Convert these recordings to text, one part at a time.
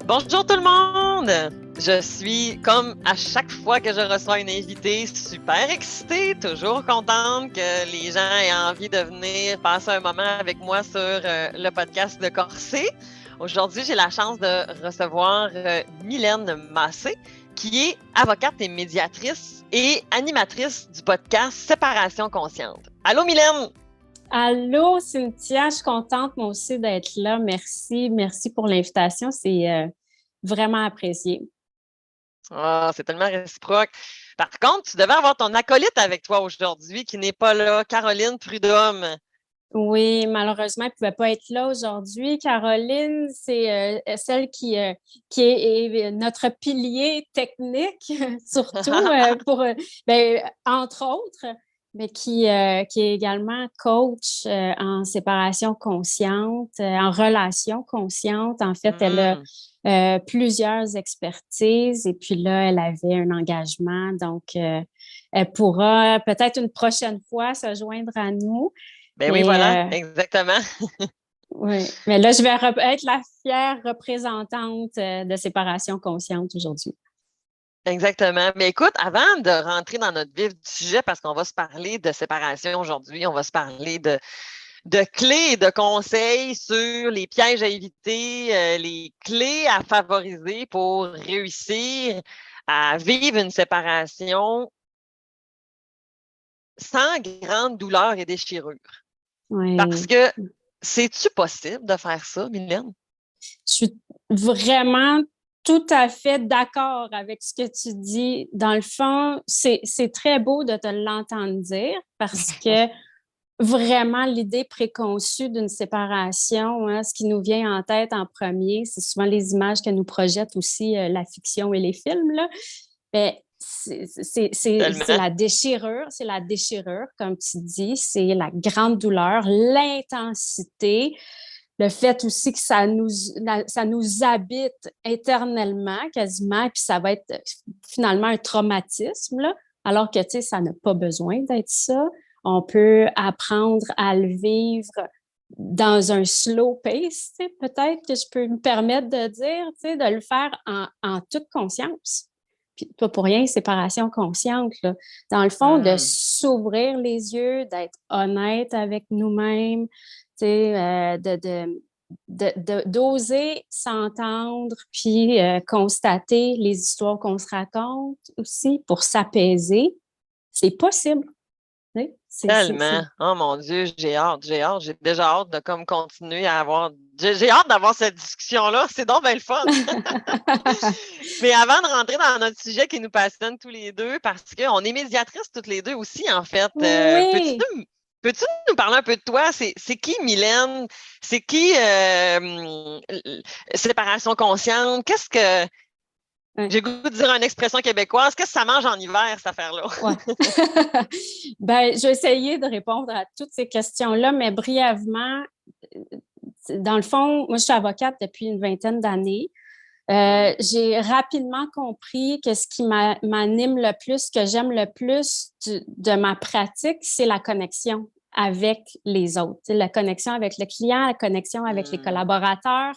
Bonjour tout le monde! Je suis, comme à chaque fois que je reçois une invitée, super excitée, toujours contente que les gens aient envie de venir passer un moment avec moi sur le podcast de Corsé. Aujourd'hui, j'ai la chance de recevoir Mylène Massé, qui est avocate et médiatrice et animatrice du podcast Séparation consciente. Allô Mylène! Allô, Cynthia, je suis contente, moi aussi, d'être là. Merci. Merci pour l'invitation. C'est vraiment apprécié. Ah, c'est tellement réciproque. Par contre, tu devais avoir ton acolyte avec toi aujourd'hui qui n'est pas là, Caroline Prudhomme. Oui, malheureusement, elle ne pouvait pas être là aujourd'hui. Caroline, c'est celle qui est notre pilier technique, surtout entre autres, mais qui est également coach en séparation consciente, en relation consciente. En fait, elle a plusieurs expertises et puis là, elle avait un engagement. Donc, elle pourra peut-être une prochaine fois se joindre à nous. Ben oui, voilà, Mais, exactement. oui, mais là, je vais être la fière représentante de séparation consciente aujourd'hui. Exactement. Mais écoute, avant de rentrer dans notre vif du sujet, parce qu'on va se parler de séparation aujourd'hui, on va se parler de clés et de conseils sur les pièges à éviter, les clés à favoriser pour réussir à vivre une séparation sans grande douleur et déchirure. Parce Oui. que c'est-tu possible de faire ça, Mylène? Je suis vraiment tout à fait d'accord avec ce que tu dis. Dans le fond, c'est très beau de te l'entendre dire parce que vraiment, l'idée préconçue d'une séparation, hein, ce qui nous vient en tête en premier, c'est souvent les images que nous projette aussi la fiction et les films, là. Ben, c'est Tellement. la déchirure, comme tu dis, c'est la grande douleur, l'intensité, le fait aussi que ça nous habite éternellement, quasiment, puis ça va être finalement un traumatisme, là, alors que, tu sais, ça n'a pas besoin d'être ça. On peut apprendre à le vivre dans un slow pace, tu sais, peut-être que je peux me permettre de dire, tu sais, de le faire en toute conscience. Puis pas pour rien, séparation consciente, là. Dans le fond, de s'ouvrir les yeux, d'être honnête avec nous-mêmes, tu sais, d'oser s'entendre, puis constater les histoires qu'on se raconte aussi pour s'apaiser. C'est possible. Oui, Tellement. Oh mon Dieu, j'ai hâte, j'ai hâte. J'ai déjà hâte de comme continuer à avoir. J'ai hâte d'avoir cette discussion-là. C'est donc bien le fun. Mais avant de rentrer dans notre sujet qui nous passionne tous les deux, parce qu'on est médiatrices toutes les deux aussi, en fait, Oui. peux-tu nous parler un peu de toi? C'est qui Mylène? C'est qui Séparation consciente? Qu'est-ce que. Ouais. J'ai goût de dire une expression québécoise. Qu'est-ce que ça mange en hiver, cette affaire-là? Ouais. Ben, je vais essayer de répondre à toutes ces questions-là, mais brièvement, dans le fond, moi, je suis avocate depuis une vingtaine d'années. J'ai rapidement compris que ce qui m'anime le plus, que j'aime le plus de ma pratique, c'est la connexion avec les autres. C'est la connexion avec le client, la connexion avec les collaborateurs,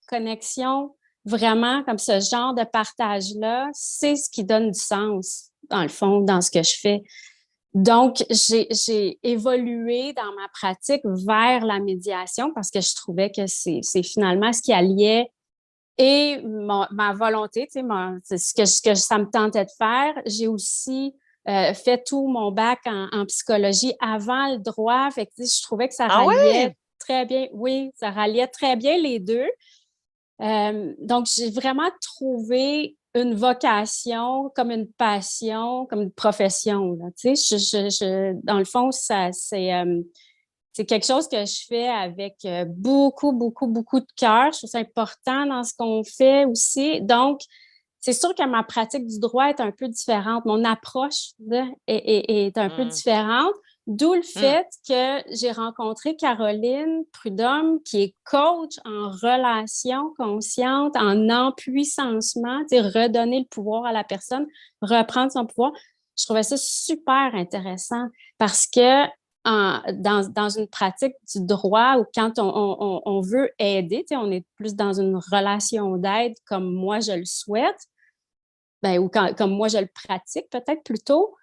connexion vraiment comme ce genre de partage-là, c'est ce qui donne du sens, dans le fond, dans ce que je fais. Donc, j'ai évolué dans ma pratique vers la médiation parce que je trouvais que c'est finalement ce qui alliait et ma volonté, tu sais, c'est ce que ça me tentait de faire. J'ai aussi fait tout mon bac en psychologie avant le droit. Fait que, tu sais, je trouvais que ça Ah ralliait ouais? très bien. Oui, ça ralliait très bien les deux. Donc, j'ai vraiment trouvé une vocation comme une passion, comme une profession. Là. Tu sais, dans le fond, c'est quelque chose que je fais avec beaucoup, beaucoup, beaucoup de cœur. Je trouve ça important dans ce qu'on fait aussi. Donc, c'est sûr que ma pratique du droit est un peu différente. Mon approche est un peu Mm. différente, d'où le Mm. fait que j'ai rencontré Caroline Prudhomme, qui est coach en relation consciente, en empuissancement, tu sais, redonner le pouvoir à la personne, reprendre son pouvoir. Je trouvais ça super intéressant parce que dans une pratique du droit ou quand on veut aider, on est plus dans une relation d'aide comme moi je le souhaite, ben, ou comme moi je le pratique peut-être plutôt,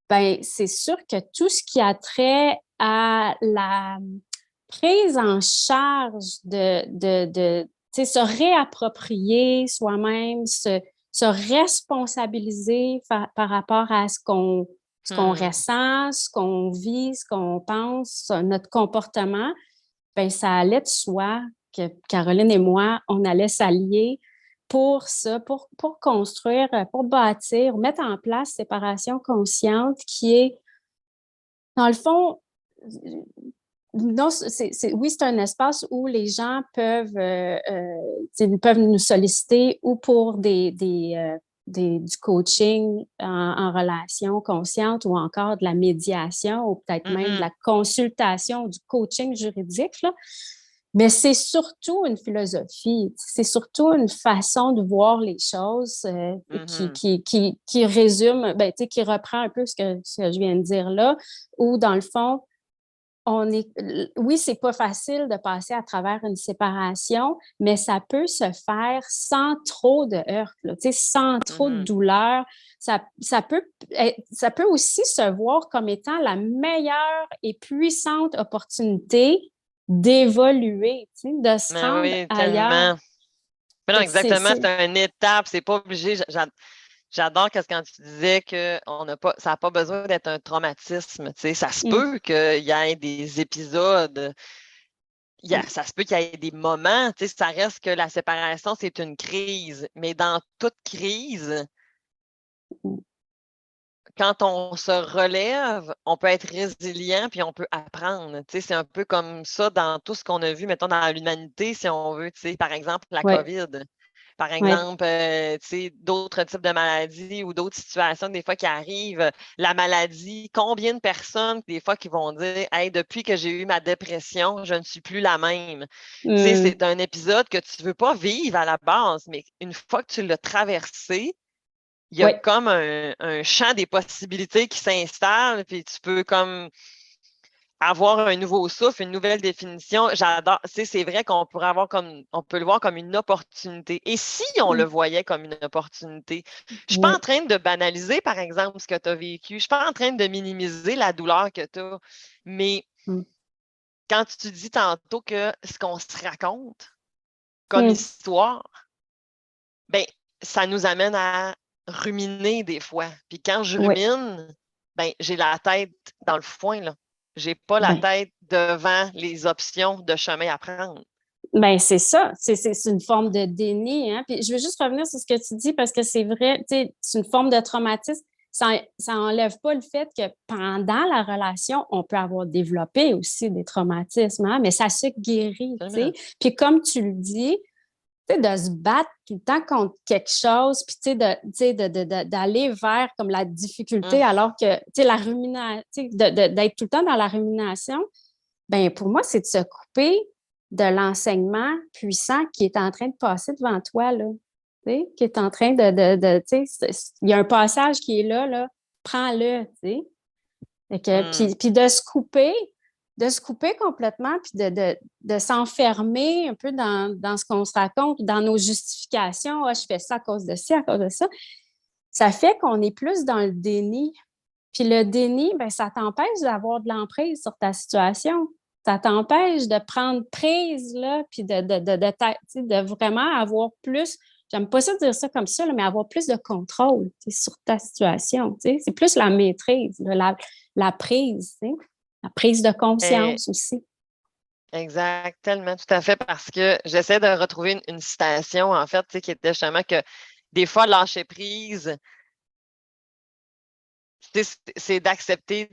ben, c'est sûr que tout ce qui a trait à la prise en charge tu sais, se réapproprier soi-même, se responsabiliser par rapport à ce qu'on ressent, ce qu'on vit, ce qu'on pense, notre comportement, ben ça allait de soi que Caroline et moi, on allait s'allier pour ça, pour construire, pour bâtir, mettre en place séparation consciente qui est, dans le fond, non, oui, c'est un espace où les gens peuvent nous solliciter ou pour du coaching en relation consciente ou encore de la médiation ou peut-être même de la consultation, du coaching juridique, là. Mais c'est surtout une philosophie, c'est surtout une façon de voir les choses qui résume, ben, qui reprend un peu ce que je viens de dire là, où dans le fond, oui, c'est pas facile de passer à travers une séparation, mais ça peut se faire sans trop de heurts, là, sans trop de douleur. Ça peut aussi se voir comme étant la meilleure et puissante opportunité d'évoluer, de se Mais rendre oui, ailleurs. tellement. Mais non, exactement, c'est une étape, c'est pas obligé. J'adore quand tu disais que ça n'a pas besoin d'être un traumatisme. Ça se peut qu'il y ait des épisodes, ça se peut qu'il y ait des moments, ça reste que la séparation, c'est une crise. Mais dans toute crise, quand on se relève, on peut être résilient puis on peut apprendre. C'est un peu comme ça dans tout ce qu'on a vu, mettons, dans l'humanité, si on veut, par exemple, la COVID. Par exemple, d'autres types de maladies ou d'autres situations, des fois, qui arrivent. La maladie, combien de personnes, des fois, qui vont dire « Hey, depuis que j'ai eu ma dépression, je ne suis plus la même. C'est un épisode que tu ne veux pas vivre à la base, mais une fois que tu l'as traversé, il y a comme un champ des possibilités qui s'installe, puis tu peux comme avoir un nouveau souffle, une nouvelle définition. J'adore. C'est vrai qu'on pourrait on peut le voir comme une opportunité. Et si on le voyait comme une opportunité? Je ne suis pas en train de banaliser, par exemple, ce que tu as vécu. Je ne suis pas en train de minimiser la douleur que tu as. Mais quand tu dis tantôt que ce qu'on se raconte comme histoire, ben, ça nous amène à ruminer des fois. Puis quand je rumine, ben, j'ai la tête dans le foin, là. J'ai pas la tête devant les options de chemin à prendre. Ben c'est ça, c'est une forme de déni, hein. Puis je veux juste revenir sur ce que tu dis parce que c'est vrai, tu sais, c'est une forme de traumatisme. Ça enlève pas le fait que pendant la relation, on peut avoir développé aussi des traumatismes, hein, mais ça se guérit, tu sais. Puis comme tu le dis, tu sais, de se battre tout le temps contre quelque chose, puis tu sais, d'aller vers comme la difficulté, alors que, tu sais, la rumination, d'être tout le temps dans la rumination, ben pour moi, c'est de se couper de l'enseignement puissant qui est en train de passer devant toi, là. Tu sais, qui est en train tu sais, il y a un passage qui est là, prends-le, tu sais. Puis de se couper complètement, puis de s'enfermer un peu dans ce qu'on se raconte, dans nos justifications. Ah, je fais ça à cause de ci, à cause de ça. Ça fait qu'on est plus dans le déni. Puis le déni, ben, ça t'empêche d'avoir de l'emprise sur ta situation. Ça t'empêche de prendre prise, là, puis de vraiment avoir plus, j'aime pas ça dire ça comme ça, là, mais avoir plus de contrôle sur ta situation. C'est plus la maîtrise, là, la prise, la prise de conscience aussi. Exact, tellement, tout à fait, parce que j'essaie de retrouver une citation, en fait, qui était justement que des fois, lâcher prise, c'est d'accepter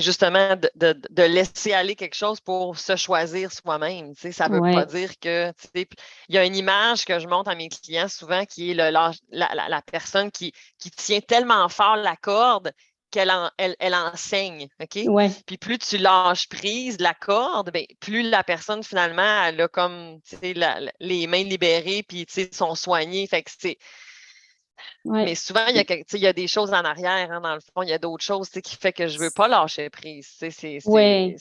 justement de laisser aller quelque chose pour se choisir soi-même. Ça ne veut pas dire que... Il y a une image que je montre à mes clients souvent qui est la personne qui tient tellement fort la corde qu'elle elle enseigne. OK? Puis plus tu lâches prise de la corde, ben, plus la personne, finalement, elle a comme les mains libérées puis sont soignées. Fait que Mais souvent, il y a, il y a des choses en arrière, hein, dans le fond. Il y a d'autres choses qui fait que je ne veux pas lâcher prise. Oui,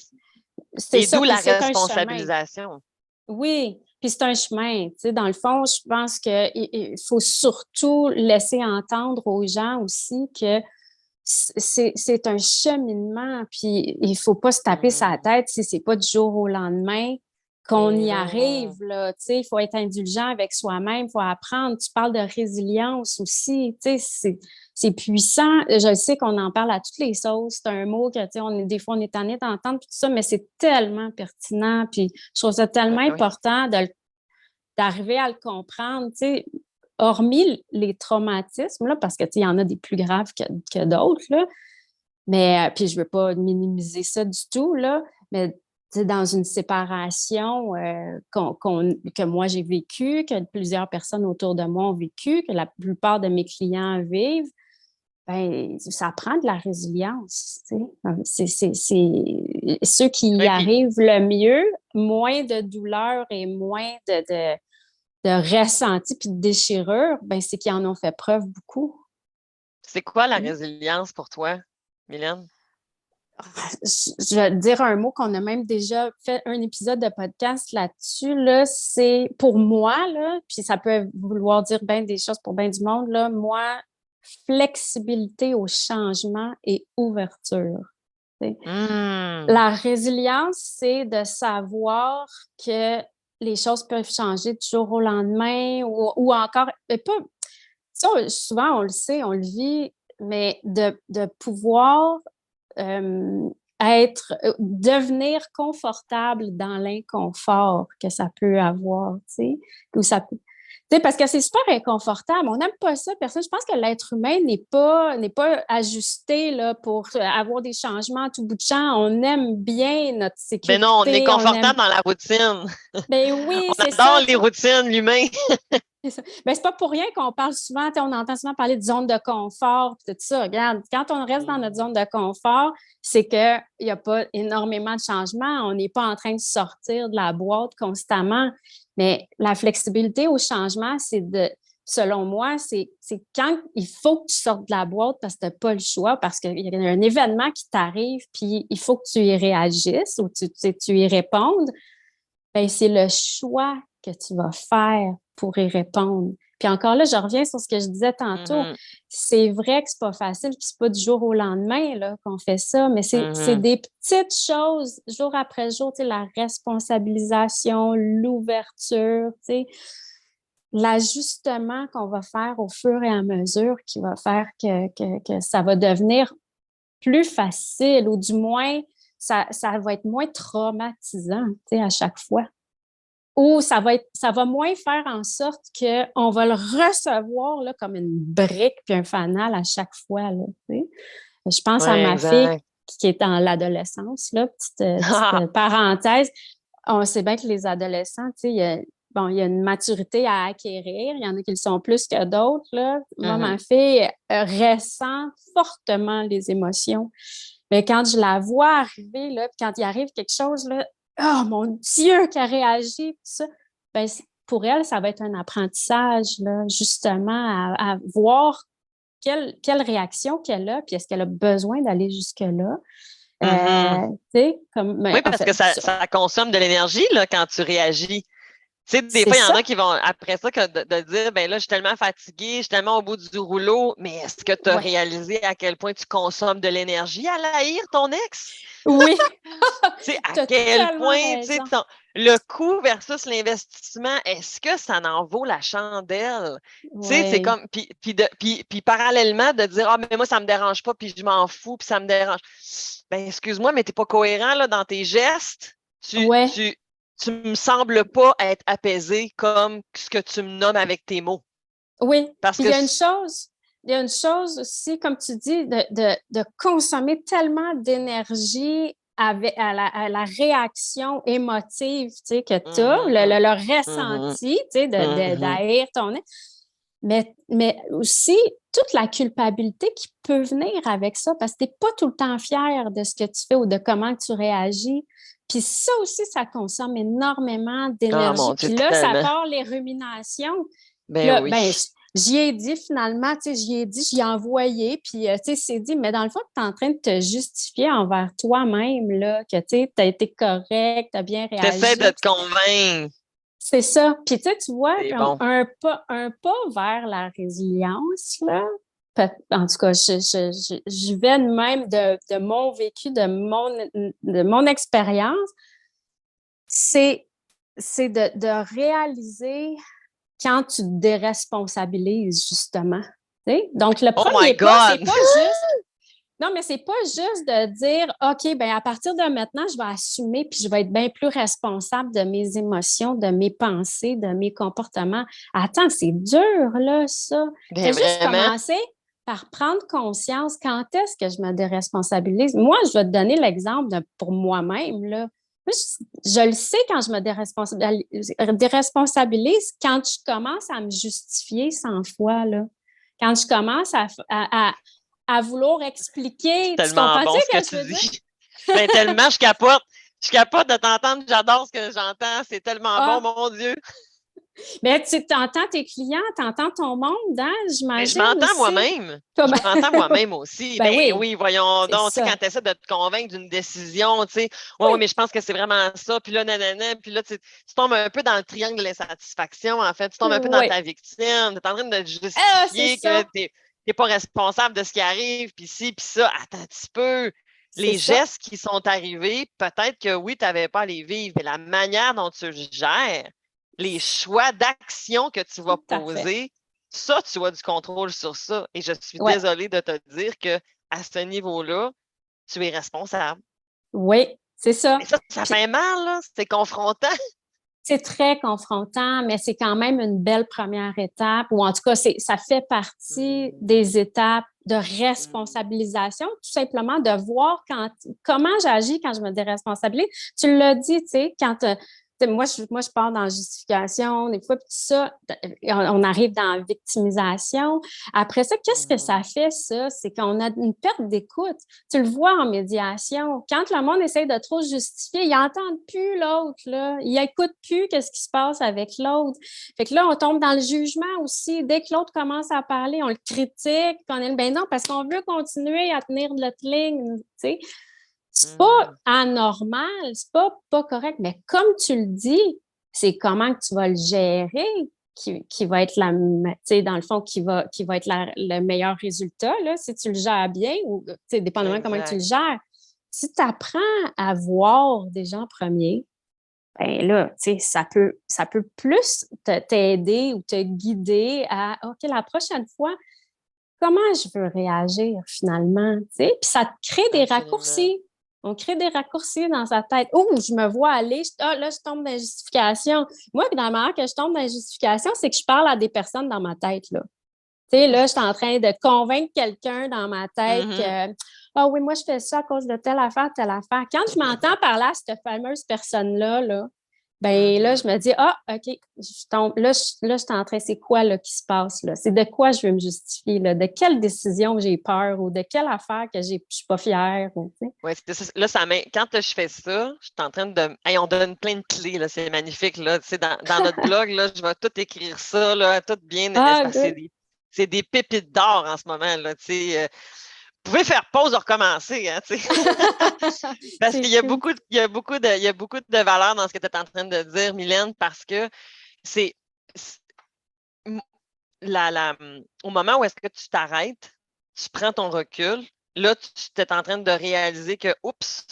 c'est Et ça. d'où Puis la c'est un chemin. responsabilisation. Oui, puis c'est un chemin. Tu sais, dans le fond, je pense qu'il faut surtout laisser entendre aux gens aussi que c'est un cheminement, puis il faut pas se taper sa tête si c'est pas du jour au lendemain qu'on Mais y non. arrive, là. Tu sais, il faut être indulgent avec soi-même, il faut apprendre. Tu parles de résilience aussi, tu sais, c'est puissant. Je sais qu'on en parle à toutes les sauces. C'est un mot que, tu sais, des fois, on est tanné d'entendre tout ça, mais c'est tellement pertinent, puis je trouve ça tellement Ben oui. important d'arriver à le comprendre, tu sais, hormis les traumatismes, là, parce que, tu sais, il y en a des plus graves que d'autres, là, mais, puis je veux pas minimiser ça du tout, là, mais, tu sais, dans une séparation que moi j'ai vécue, que plusieurs personnes autour de moi ont vécu, que la plupart de mes clients vivent, ben, ça prend de la résilience, tu sais. C'est ceux qui y Oui, puis arrivent le mieux, moins de douleur et moins de ressenti puis de déchirure, ben, c'est qu'ils en ont fait preuve beaucoup. c'est quoi la résilience pour toi, Mylène? Je vais te dire un mot qu'on a même déjà fait un épisode de podcast là-dessus, là, c'est pour moi, là, puis ça peut vouloir dire bien des choses pour bien du monde, là, moi, flexibilité au changement et ouverture. La résilience, c'est de savoir que les choses peuvent changer du jour au lendemain ou encore, mais pas, ça, souvent on le sait, on le vit, mais de pouvoir devenir confortable dans l'inconfort que ça peut avoir, tu sais, ou ça peut, tu sais, parce que c'est super inconfortable. On n'aime pas ça, personne. Je pense que l'être humain n'est pas ajusté là, pour avoir des changements à tout bout de champ. On aime bien notre Ben non, on est sécurité. On aime. confortable dans la routine. Ben oui, On c'est adore ça, tu les sais. routines, l'humain. C'est ça. Ben, c'est pas pour rien qu'on parle souvent, on entend souvent parler de zone de confort, puis tout ça. Regarde, quand on reste dans notre zone de confort, c'est qu'il n'y a pas énormément de changements. On n'est pas en train de sortir de la boîte constamment. Mais la flexibilité au changement, selon moi, c'est quand il faut que tu sortes de la boîte parce que tu n'as pas le choix, parce qu'il y a un événement qui t'arrive, puis il faut que tu y réagisses ou tu y répondes. Ben, c'est le choix que tu vas faire pour y répondre. Puis encore là, je reviens sur ce que je disais tantôt. C'est vrai que c'est pas facile, puis c'est pas du jour au lendemain là, qu'on fait ça, mais c'est des petites choses, jour après jour, tu sais, la responsabilisation, l'ouverture, tu sais, l'ajustement qu'on va faire au fur et à mesure qui va faire que ça va devenir plus facile ou du moins, ça va être moins traumatisant, tu sais, à chaque fois. Ou ça va moins faire en sorte qu'on va le recevoir là, comme une brique puis un fanal à chaque fois. Là, tu sais. Je pense à Ouais, ma fille exact. qui est dans l'adolescence, là, petite parenthèse. On sait bien que les adolescents, tu sais, il y a une maturité à acquérir. Il y en a qui le sont plus que d'autres. Là. Moi, ma fille ressent fortement les émotions. Mais quand je la vois arriver, là, puis quand il arrive quelque chose, là, oh mon Dieu, qu'elle réagit, tout ça, ben, pour elle, ça va être un apprentissage, là, justement, à voir quelle réaction qu'elle a, puis est-ce qu'elle a besoin d'aller jusque-là. Tu sais, comme, Oui, en parce fait, que ça consomme de l'énergie là, quand tu réagis. Tu sais, des c'est fois, il y en ça. a qui vont, après ça, de dire, ben là, je suis tellement fatiguée, je suis tellement au bout du rouleau, mais est-ce que tu as Ouais. réalisé à quel point tu consommes de l'énergie à haïr ton ex? Oui, Tu sais, à tu as quel tellement point, tu sais, raison. le coût versus l'investissement, est-ce que ça en vaut la chandelle? Tu sais, c'est Oui, comme, puis parallèlement, de dire, ah, mais moi, ça me dérange pas, puis je m'en fous, puis ça me dérange. Ben, excuse-moi, mais t'es pas cohérent, là, dans tes gestes. Tu, ouais, tu, tu me sembles pas être apaisé comme ce que tu me nommes avec tes mots. oui. Parce Puis que, il y a une chose aussi, comme tu dis, de consommer tellement d'énergie à la réaction émotive, tu sais, que tu as, Mhm, le mhm, ressenti, tu sais, mhm. d'haïr ton ex. Mais aussi toute la culpabilité qui peut venir avec ça, parce que tu n'es pas tout le temps fier de ce que tu fais ou de comment tu réagis. Puis ça aussi, ça consomme énormément Ah, d'énergie. mon Dieu, Puis là, ça tellement. part les ruminations. Puis Ben là, oui. ben, j'y ai dit finalement, tu sais, j'y ai envoyé, puis tu sais, c'est dit, mais dans le fond, tu es en train de te justifier envers toi-même, là, que tu sais, tu as été correct, tu as bien T'essaies de réagi. te convaincre. C'est ça. Puis tu vois, C'est comme bon. un pas vers la résilience, là. En tout cas, je vais de même de mon vécu, de mon expérience, c'est, c'est de réaliser quand tu te déresponsabilises, justement. Tu sais? Donc, le Oh my premier pas, c'est God! pas juste. Non, mais c'est pas juste de dire, OK, ben à partir de maintenant, je vais assumer puis je vais être bien plus responsable de mes émotions, de mes pensées, de mes comportements. Attends, c'est dur, là, ça. Ben Fais juste vraiment. commencer par prendre conscience quand est-ce que je me déresponsabilise. Moi, je vais te donner l'exemple pour moi-même, là. Moi, je le sais quand je me déresponsabilise, quand je commence à me justifier 100 fois, là. Quand je commence à vouloir expliquer. Tu Tellement comprends-tu bon ce ce que que je tu veux dire? dis. Ben tellement, je capote. Je capote de t'entendre. J'adore ce que j'entends. C'est tellement bon, Ah, mon Dieu. mais tu entends tes clients, tu entends ton monde, hein, Mais je j'imagine m'entends aussi. moi-même. Comme... Je m'entends moi-même aussi. ben Ben oui, oui, voyons c'est donc, tu sais, quand ça. tu essaies de te convaincre d'une décision, tu sais, ouais, ouais, Oui, mais je pense que c'est vraiment ça, puis là, nanana, puis là, tu tombes un peu dans le triangle de l'insatisfaction, en fait. Tu tombes un peu dans oui. ta victime, tu es en train de te Ah, c'est justifier que ça. tu n'es pas responsable de ce qui arrive, puis ci, puis ça. Attends un petit peu. C'est Les ça. gestes qui sont arrivés, peut-être que oui, tu n'avais pas à les vivre, mais la manière dont tu gères, les choix d'action que tu vas Tout à fait. poser, ça, tu as du contrôle sur ça. Et je suis Ouais. désolée de te dire que à ce niveau-là, tu es responsable. Oui, c'est Mais ça. ça Puis fait mal, là. C'est confrontant. c'est très confrontant, mais c'est quand même une belle première étape, ou en tout cas, ça fait partie Mm, des étapes de mm, responsabilisation, tout simplement de voir comment j'agis quand je me déresponsabilise. Tu l'as dit, tu sais, moi, je pars dans la justification, des fois, puis tout ça, on arrive dans la victimisation. Après ça, qu'est-ce que ça mm. fait, ça? C'est qu'on a une perte d'écoute. Tu le vois en médiation. Quand le monde essaie de trop justifier, ils n'entendent plus l'autre, là. Ils n'écoutent plus qu'est-ce qui se passe avec l'autre. Fait que là, on tombe dans le jugement aussi. Dès que l'autre commence à parler, on le critique, puis on est ben non, parce qu'on veut continuer à tenir notre ligne, tu sais. C'est pas Mm. anormal, c'est pas correct, mais comme tu le dis, c'est comment que tu vas le gérer qui va être dans le fond, qui va être le meilleur résultat, là, si tu le gères bien ou, dépendamment de comment tu le Exact. gères. Si tu apprends à voir des gens premiers, ben là, ça peut plus t'aider ou te guider à, OK, la prochaine fois, comment je veux réagir finalement, tu sais? Puis ça te crée des Absolument. raccourcis. On crée des raccourcis dans sa tête. Oh, je me vois aller. Là, je tombe dans la justification. Moi, puis dans la manière que je tombe dans la justification, c'est que je parle à des personnes dans ma tête, là. Tu sais, là, je suis en train de convaincre quelqu'un dans ma tête Mhm. que, ah oui, moi, je fais ça à cause de telle affaire, telle affaire. Quand je m'entends parler à cette fameuse personne-là, là, ben là, Mhm. je me dis, ah, OK, je tombe, là, je suis en train, c'est quoi là, qui se passe là? C'est de quoi je veux me justifier, là? De quelle décision j'ai peur ou de quelle affaire que je suis pas fière? Tu sais? Ouais, là, quand je fais ça, je suis en train de. Hey, on donne plein de clés, là, c'est magnifique. Là. Tu sais, dans notre blog, là, je vais tout écrire ça, là, tout bien. Ah, Parce que good. c'est des pépites d'or en ce moment. Là, tu sais, vous pouvez faire pause, recommencer. Hein, tu sais. Parce C'est qu'il y a cool. beaucoup, il y a beaucoup de valeur dans ce que tu es en train de dire, Mylène, parce que c'est m- au moment où est-ce que tu t'arrêtes, tu prends ton recul, là, tu es en train de réaliser que, oups,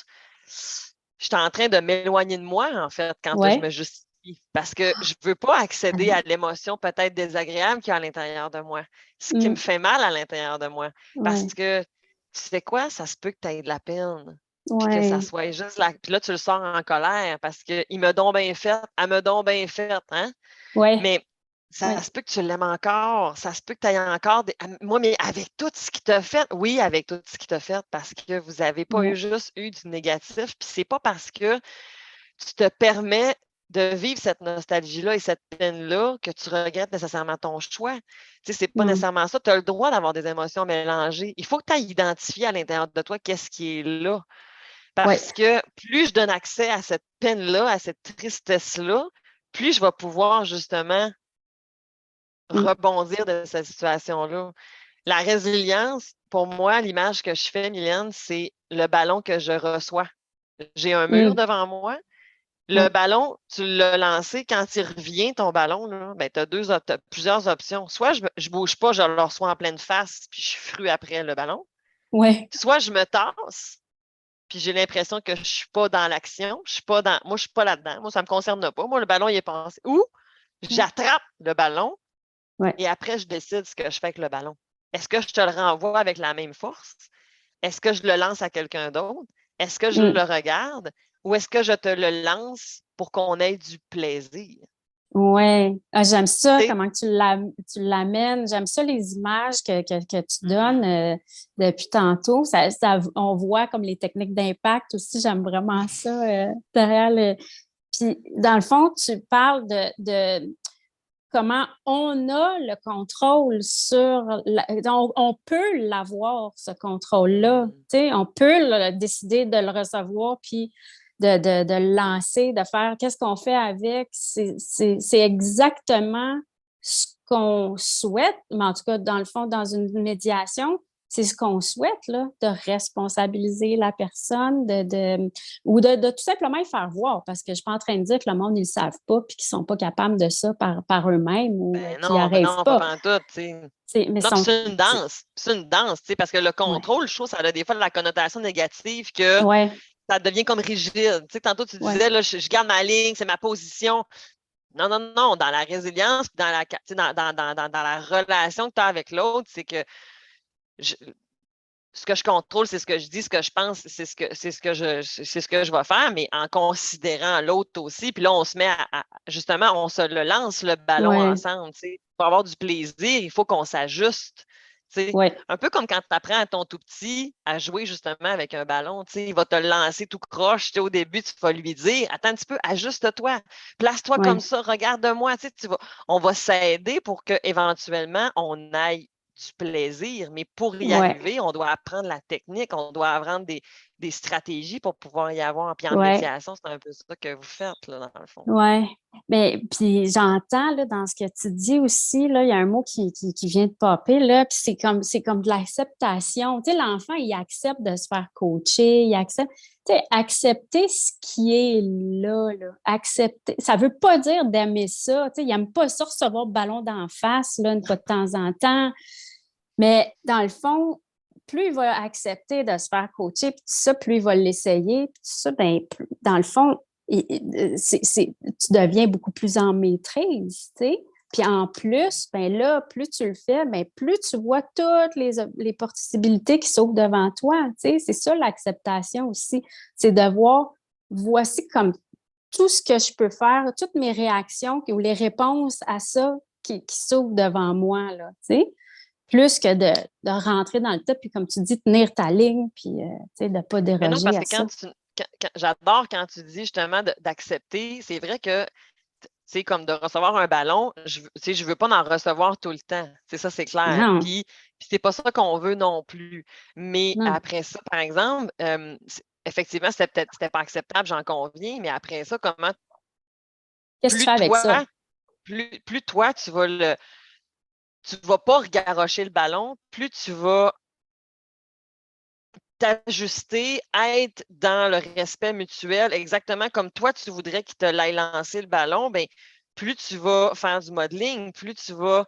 je suis en train de m'éloigner de moi, en fait, quand je Ouais. me justifie. Parce que je ne veux pas accéder à Ouais. l'émotion peut-être désagréable qu'il y a à l'intérieur de moi, ce qui me Mm. fait mal à l'intérieur de moi. Parce Ouais. que, tu sais quoi, ça se peut que tu aies de la peine, puis que ça Ouais. soit juste là. Puis là, tu le sors en colère parce qu'il me donc bien fait, elle me donc bien fait, hein? Ouais. Mais ça Ouais. se peut que tu l'aimes encore, ça se peut que tu aies encore moi, mais avec tout ce qui t'a fait, oui, avec tout ce qui t'a fait, parce que vous n'avez pas Ouais. juste eu du négatif, puis c'est pas parce que tu te permets de vivre cette nostalgie-là et cette peine-là que tu regrettes nécessairement ton choix. Tu sais, c'est pas Mm. nécessairement ça. Tu as le droit d'avoir des émotions mélangées. Il faut que tu ailles identifier à l'intérieur de toi qu'est-ce qui est là. Ouais. Parce que plus je donne accès à cette peine-là, à cette tristesse-là, plus je vais pouvoir justement rebondir de cette situation-là. La résilience, pour moi, l'image que je fais, Mylène, c'est le ballon que je reçois. J'ai un mur devant moi. Le ballon, tu l'as lancé, quand il revient, ton ballon, ben, tu as plusieurs options. Soit je ne bouge pas, je le reçois en pleine face, puis je frue après le ballon. Ouais. Soit je me tasse, puis j'ai l'impression que je ne suis pas dans l'action. Moi, je ne suis pas là-dedans. Moi, ça ne me concerne pas. Moi, le ballon, il est passé. Ou j'attrape le ballon et après, je décide ce que je fais avec le ballon. Est-ce que je te le renvoie avec la même force? Est-ce que je le lance à quelqu'un d'autre? Est-ce que je le regarde? Ou est-ce que je te le lance pour qu'on ait du plaisir? Oui, j'aime ça, comment tu l'amènes. J'aime ça, les images que tu donnes depuis tantôt. On voit comme les techniques d'impact aussi. J'aime vraiment ça derrière le... Puis, dans le fond, tu parles de comment on a le contrôle sur... on peut l'avoir, ce contrôle-là. On peut décider de le recevoir, puis de le lancer, de faire qu'est-ce qu'on fait avec. C'est exactement ce qu'on souhaite, mais en tout cas, dans le fond, dans une médiation, c'est ce qu'on souhaite, là, de responsabiliser la personne, ou de tout simplement y faire voir, parce que je ne suis pas en train de dire que le monde, ils ne le savent pas puis qu'ils ne sont pas capables de ça par eux-mêmes ou qu'ils n'y arrivent non, pas. pas pantoute, Mais non, c'est une danse. C'est une danse, parce que le contrôle, je trouve, ça a des fois de la connotation négative que ça devient comme rigide. Tantôt, tu disais, là, je garde ma ligne, c'est ma position. Non, non, non, dans la résilience, dans la relation que tu as avec l'autre, c'est que ce que je contrôle, c'est ce que je dis, ce que je pense, c'est ce que je vais faire, mais en considérant l'autre aussi. Puis là, on se met justement, on se le lance le ballon ensemble. Pour avoir du plaisir, il faut qu'on s'ajuste. Un peu comme quand tu apprends à ton tout petit à jouer justement avec un ballon, il va te le lancer tout croche. Au début, tu vas lui dire attends un petit peu, ajuste-toi, place-toi comme ça, regarde-moi. On va s'aider pour qu'éventuellement, on aille du plaisir, mais pour y arriver, on doit apprendre la technique, on doit apprendre des stratégies pour pouvoir y avoir. Puis en médiation, c'est un peu ça que vous faites, là, dans le fond. Oui, mais puis j'entends là, dans ce que tu dis aussi, là, il y a un mot qui vient de popper, là, puis c'est comme de l'acceptation. Tu sais, l'enfant, il accepte de se faire coacher, il accepte, tu sais, accepter ce qui est là, accepter. Ça veut pas dire d'aimer ça, tu sais, il n'aime pas ça recevoir le ballon d'en face, là, une fois de temps en temps, mais dans le fond, plus il va accepter de se faire coacher, puis tout ça, plus il va l'essayer, puis tout ça, ben, dans le fond, tu deviens beaucoup plus en maîtrise, tu sais. Puis en plus, ben là, plus tu le fais, ben plus tu vois toutes les possibilités qui s'ouvrent devant toi, tu sais. C'est ça l'acceptation aussi, c'est de voir, voici comme tout ce que je peux faire, toutes mes réactions ou les réponses à ça qui s'ouvrent devant moi, là, tu sais. Plus que de rentrer dans le tas, puis comme tu dis, tenir ta ligne, puis tu sais, de ne pas Mais non, déroger parce à que ça. j'adore quand tu dis justement d'accepter. C'est vrai que, c'est comme de recevoir un ballon, je ne veux pas en recevoir tout le temps. C'est ça, c'est clair. Non, Puis c'est pas ça qu'on veut non plus. Mais non. après ça, par exemple, effectivement, c'était pas acceptable, j'en conviens, mais après ça, Qu'est-ce que tu plus fais avec ça? toi, plus toi, tu vas pas regarrocher le ballon, plus tu vas t'ajuster, être dans le respect mutuel, exactement comme toi, tu voudrais qu'il te l'aille lancer le ballon, ben, plus tu vas faire du modeling, plus tu vas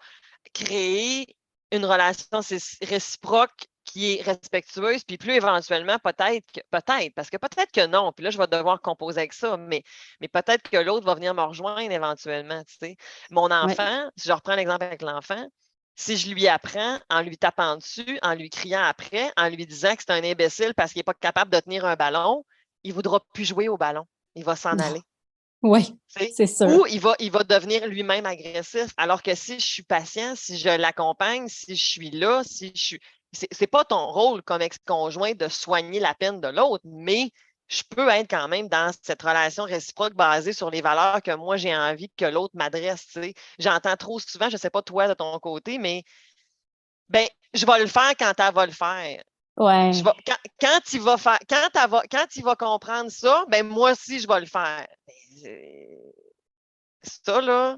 créer une relation réciproque qui est respectueuse, puis plus éventuellement, parce que peut-être que non, puis là, je vais devoir composer avec ça, mais peut-être que l'autre va venir me rejoindre éventuellement, tu sais. Mon enfant, si je reprends l'exemple avec l'enfant, si je lui apprends en lui tapant dessus, en lui criant après, en lui disant que c'est un imbécile parce qu'il n'est pas capable de tenir un ballon, il ne voudra plus jouer au ballon. Il va s'en aller. Oui, c'est sûr. Ou il va devenir lui-même agressif. Alors que si je suis patient, si je l'accompagne, si je suis là, si je suis. C'est pas ton rôle comme ex-conjoint de soigner la peine de l'autre, mais je peux être quand même dans cette relation réciproque basée sur les valeurs que moi j'ai envie que l'autre m'adresse. J'entends trop souvent, je ne sais pas toi de ton côté, mais ben, je vais le faire quand elle va le faire. Ouais. Quand il va comprendre ça, ben moi aussi, je vais le faire. Ça, là,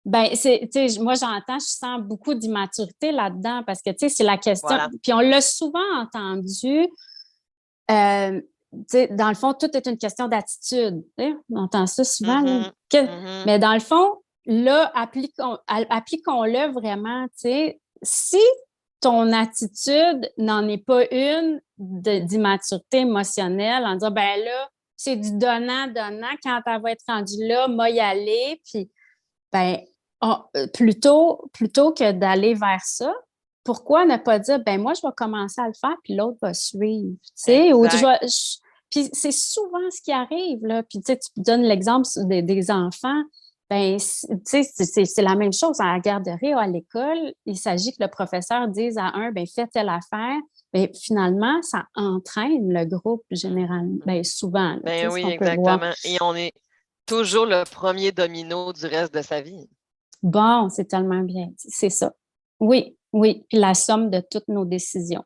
Ben, moi, j'entends, je sens beaucoup d'immaturité là-dedans parce que, c'est la question. Voilà. Puis on l'a souvent entendu, euh, dans le fond, tout est une question d'attitude. On entend ça souvent. Là. Mhm. Mhm. Mais dans le fond, là, appliquons-le vraiment. Si ton attitude n'en est pas une d'immaturité émotionnelle, en disant, ben là, c'est du donnant-donnant. Quand elle va être rendue là, moi y aller. Puis, ben, plutôt que d'aller vers ça, pourquoi ne pas dire, ben moi, je vais commencer à le faire, puis l'autre va suivre, Exact. puis c'est souvent ce qui arrive, là. Puis, tu donnes l'exemple des enfants, ben, c'est la même chose à la garderie ou à l'école. Il s'agit que le professeur dise à un, ben, fais telle affaire. Mais finalement, ça entraîne le groupe généralement, ben, souvent, là, Ben ce oui, qu'on peut voir. exactement. Et on est toujours le premier domino du reste de sa vie. Bon, c'est tellement bien. C'est ça. Oui, oui. Puis la somme de toutes nos décisions.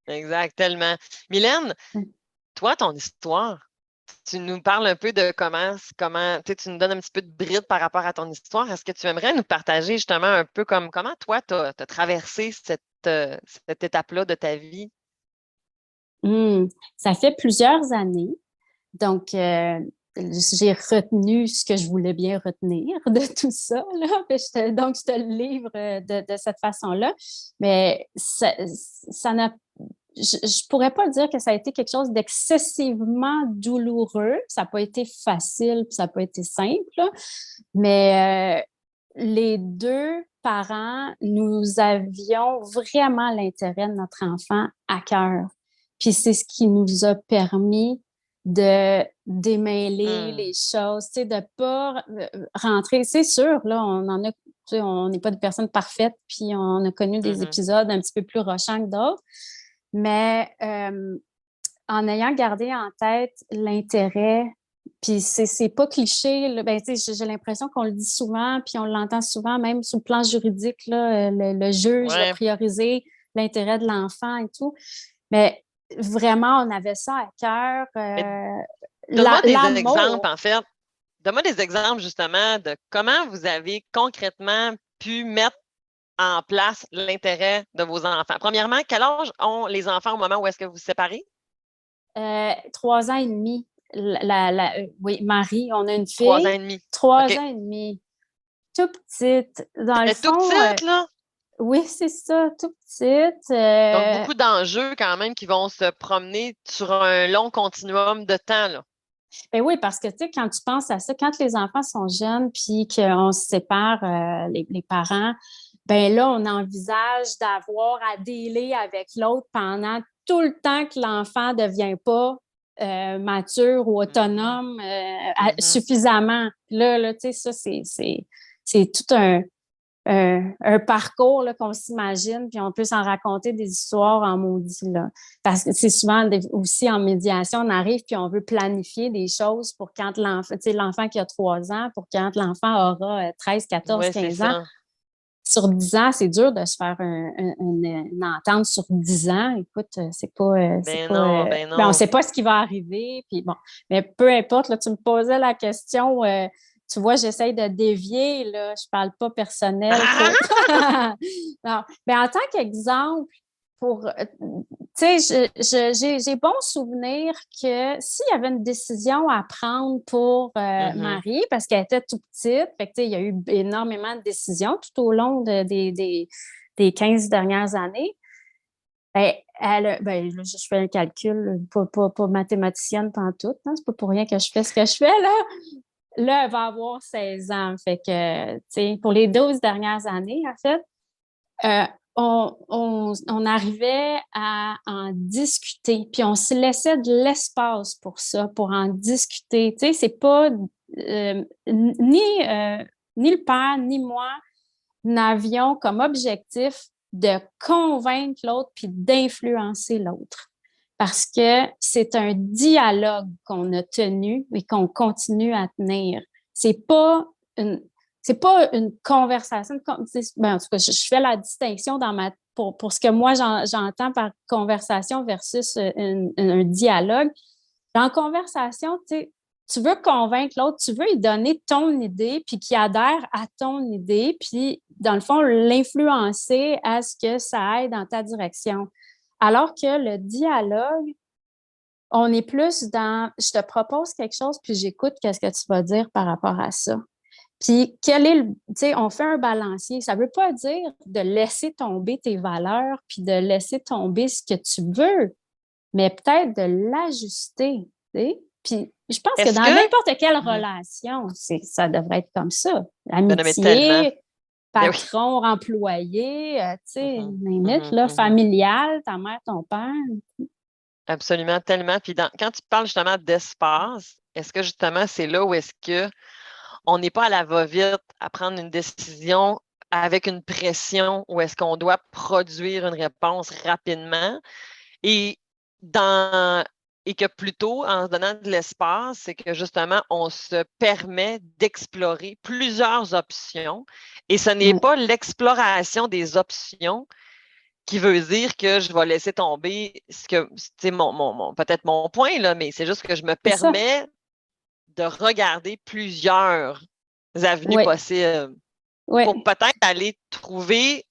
Exact, tellement. Mylène, toi, ton histoire, tu nous parles un peu de tu nous donnes un petit peu de bride par rapport à ton histoire. Est-ce que tu aimerais nous partager justement un peu comme comment toi, tu as traversé cette étape-là de ta vie? Ça fait plusieurs années. Donc, j'ai retenu ce que je voulais bien retenir de tout ça, là. Donc, je te le livre de cette façon-là. Mais ça n'a je pourrais pas dire que ça a été quelque chose d'excessivement douloureux. Ça n'a pas été facile, puis ça n'a pas été simple, là. Mais les deux parents, nous avions vraiment l'intérêt de notre enfant à cœur. Puis c'est ce qui nous a permis de démêler Hmm. les choses, de ne pas rentrer. C'est sûr, là, on n'est pas des personnes parfaites, puis on a connu des Mhm. épisodes un petit peu plus rochants que d'autres. Mais en ayant gardé en tête l'intérêt, puis c'est pas cliché, là, ben, j'ai l'impression qu'on le dit souvent, puis on l'entend souvent, même sur le plan juridique, là, le juge va Ouais. prioriser l'intérêt de l'enfant et tout. Mais vraiment, on avait ça à cœur. Mais donne-moi des exemples, L'amour. en fait. Donne-moi des exemples justement de comment vous avez concrètement pu mettre en place l'intérêt de vos enfants. Premièrement, quel âge ont les enfants au moment où est-ce que vous vous séparez? 3 ans et demi. Oui, Marie, on a une Trois ans fille, et demi. 3 ans et demi. Tout petite. Dans le Elle est tout fond, petite, là. oui, c'est ça, tout petite. Donc, beaucoup d'enjeux quand même qui vont se promener sur un long continuum de temps, là. Ben oui, parce que, quand tu penses à ça, quand les enfants sont jeunes puis qu'on se sépare, les parents, ben là, on envisage d'avoir à dealer avec l'autre pendant tout le temps que l'enfant ne devient pas mature ou Mhm. autonome Mhm. suffisamment. Là, tu sais, ça, c'est tout un parcours là, qu'on s'imagine, puis on peut s'en raconter des histoires en maudit. Là. Parce que c'est souvent aussi en médiation, on arrive puis on veut planifier des choses pour quand l'enfant qui a 3 ans, pour quand l'enfant aura 13, 14, Oui, c'est 15 ans. ça. Sur 10 ans, c'est dur de se faire une entente sur 10 ans. Écoute, Ben non, ben ben, on ne non. sait pas ce qui va arriver. Puis bon, mais peu importe, là, tu me posais la question. Tu vois, j'essaye de dévier, là. Je parle pas personnel trop. Non. Mais en tant qu'exemple, tu sais, j'ai bon souvenir que s'il y avait une décision à prendre pour Mhm. Marie, parce qu'elle était tout petite, fait que, tu sais, il y a eu énormément de décisions tout au long des 15 dernières années. Ben, là, je fais un calcul, pas mathématicienne pantoute, hein, c'est pas pour rien que je fais ce que je fais, là. Là, elle va avoir 16 ans. Fait que, tu sais, pour les 12 dernières années, en fait, euh, on arrivait à en discuter, puis on se laissait de l'espace pour ça, pour en discuter. Tu sais, c'est pas ni le père ni moi n'avions comme objectif de convaincre l'autre puis d'influencer l'autre. Parce que c'est un dialogue qu'on a tenu et qu'on continue à tenir. C'est pas une, c'est pas une conversation. Ben, en tout cas, je fais la distinction pour ce que moi j'entends par conversation versus un dialogue. Dans conversation, tu sais, tu veux convaincre l'autre, tu veux lui donner ton idée, puis qu'il adhère à ton idée, puis dans le fond, l'influencer à ce que ça aille dans ta direction. Alors que le dialogue, on est plus dans je te propose quelque chose, puis j'écoute qu'est-ce que tu vas dire par rapport à ça. Puis, tu sais, on fait un balancier. Ça ne veut pas dire de laisser tomber tes valeurs, puis de laisser tomber ce que tu veux, mais peut-être de l'ajuster, tu sais. Puis, je pense que Est-ce dans que... n'importe quelle relation, ça devrait être comme ça. Ben non, mais tellement. Amitié, Ben oui. patron, employé, tu sais, limite, là, Mhm. familial, ta mère, ton père. Absolument, tellement. Puis quand tu parles justement d'espace, est-ce que justement c'est là où est-ce que on n'est pas à la va-vite à prendre une décision avec une pression où est-ce qu'on doit produire une réponse rapidement et dans et que plutôt en se donnant de l'espace, c'est que justement on se permet d'explorer plusieurs options et ce n'est Ouais. pas l'exploration des options qui veut dire que je vais laisser tomber ce que c'est peut-être mon point, là, mais c'est juste que je me C'est ça. permets de regarder plusieurs avenues Oui, possibles oui, pour peut-être aller trouver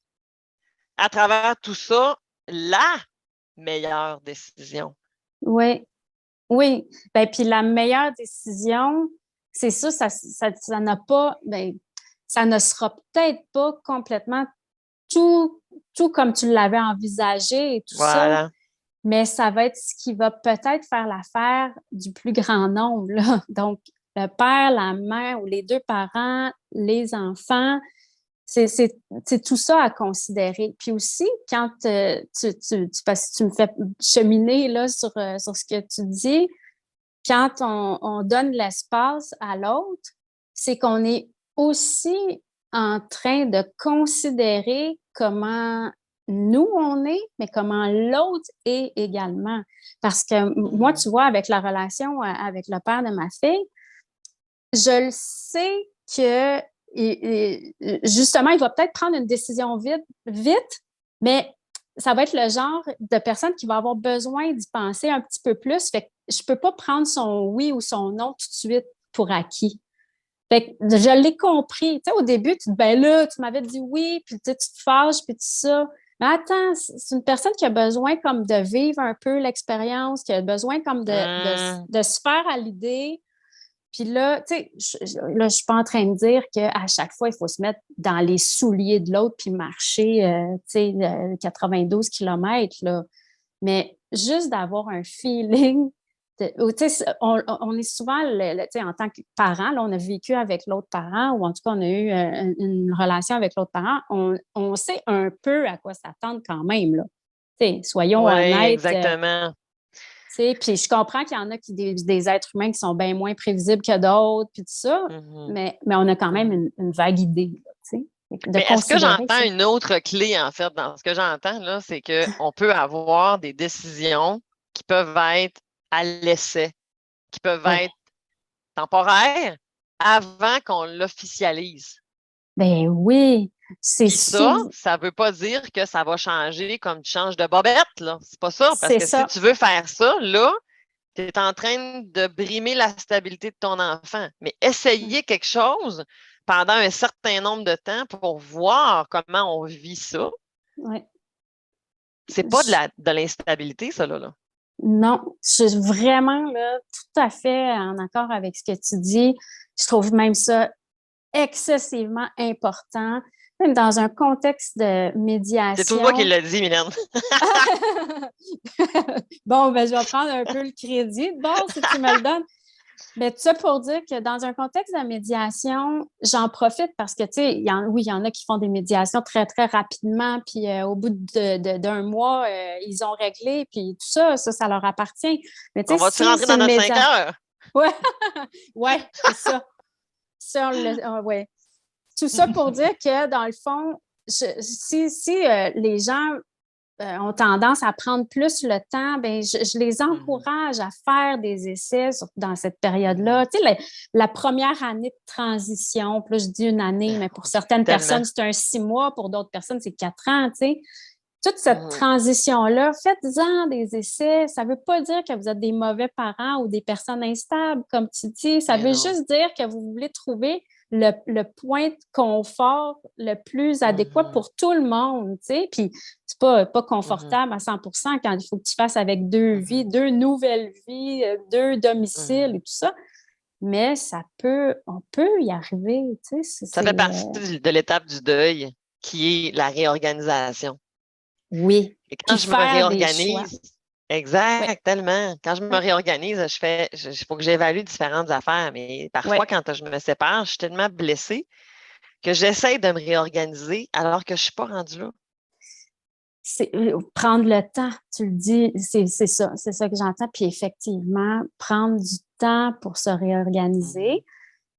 à travers tout ça la meilleure décision. oui. Oui, ben puis la meilleure décision, c'est ça n'a pas, ben, ça ne sera peut-être pas complètement tout, tout comme tu l'avais envisagé et tout ça, Voilà. mais ça va être ce qui va peut-être faire l'affaire du plus grand nombre, là. Donc, le père, la mère ou les deux parents, les enfants, c'est tout ça à considérer. Puis aussi, quand parce que tu me fais cheminer là, sur ce que tu dis, quand on donne l'espace à l'autre, c'est qu'on est aussi en train de considérer comment nous on est, mais comment l'autre est également. Parce que moi, tu vois, avec la relation avec le père de ma fille, je le sais que justement, il va peut-être prendre une décision vite, mais ça va être le genre de personne qui va avoir besoin d'y penser un petit peu plus. Fait que je peux pas prendre son oui ou son non tout de suite pour acquis. Fait que je l'ai compris. Tu sais, au début, ben là, tu m'avais dit oui, puis tu te fâches, puis tout ça. Mais attends, c'est une personne qui a besoin comme de vivre un peu l'expérience, qui a besoin comme de se faire à l'idée. Puis là, tu sais, je suis pas en train de dire qu'à chaque fois, il faut se mettre dans les souliers de l'autre puis marcher, tu sais, 92 kilomètres, là. Mais juste d'avoir un feeling, tu sais, on est souvent, tu sais, en tant que parent, là, on a vécu avec l'autre parent ou en tout cas, on a eu une relation avec l'autre parent, on sait un peu à quoi s'attendre quand même, là. Tu sais, soyons Oui, honnêtes. exactement. Puis je comprends qu'il y en a des êtres humains qui sont bien moins prévisibles que d'autres, puis tout ça, mais on a quand même une vague idée, là, tu sais, de Mais est-ce que considérer j'entends ça. une autre clé, en fait, dans ce que j'entends, là, c'est qu'on peut avoir des décisions qui peuvent être à l'essai, qui peuvent Oui. être temporaires avant qu'on l'officialise. Ben oui, c'est Puis ça souvent. ne veut pas dire que ça va changer comme tu changes de bobette, là. C'est pas ça, parce C'est que si ça. tu veux faire ça, là, tu es en train de brimer la stabilité de ton enfant. Mais essayer quelque chose pendant un certain nombre de temps pour voir comment on vit ça, Ouais. c'est pas de l'instabilité, ça, là. Non, je suis vraiment là, tout à fait en accord avec ce que tu dis. Je trouve même ça excessivement important, même dans un contexte de C'est toi qui médiation. l'as dit, Mylène. Bon, ben, je vais prendre un peu le crédit de base si tu me le donnes. Mais tout ça pour dire que dans un contexte de médiation, j'en profite parce que, tu sais, oui, il y en a qui font des médiations très, très rapidement, puis au bout d'un mois, ils ont réglé, puis tout ça, ça leur appartient. Mais tu On sais, va-tu si rentrer c'est dans une notre 5 médiation... heures? Ouais, ouais, c'est ça. Ouais. Tout ça pour dire que, dans le fond, si les gens ont tendance à prendre plus le temps, ben je les encourage à faire des essais dans cette période-là. Tu sais, la première année de transition, puis là, je dis une année, mais pour certaines Tellement. personnes, c'est un 6 mois, pour d'autres personnes, c'est 4 ans, tu sais. toute cette transition-là, faites-en des essais. Ça ne veut pas dire que vous êtes des mauvais parents ou des personnes instables, comme tu dis. Ça veut juste dire que vous voulez trouver le point de confort le plus adéquat pour tout le monde, tu sais. Puis, c'est pas confortable à 100% quand il faut que tu fasses avec deux vies, deux nouvelles vies, deux domiciles et tout ça. Mais on peut y arriver, tu sais. Ça fait partie de l'étape du deuil qui est la réorganisation. Oui. Et quand je me réorganise, exact, tellement. Quand je me Ouais. réorganise, il faut que j'évalue différentes affaires. Mais parfois, quand je me sépare, je suis tellement blessée que j'essaie de me réorganiser alors que je ne suis pas rendue là. C'est prendre le temps, tu le dis, c'est ça que j'entends. Puis effectivement, prendre du temps pour se réorganiser.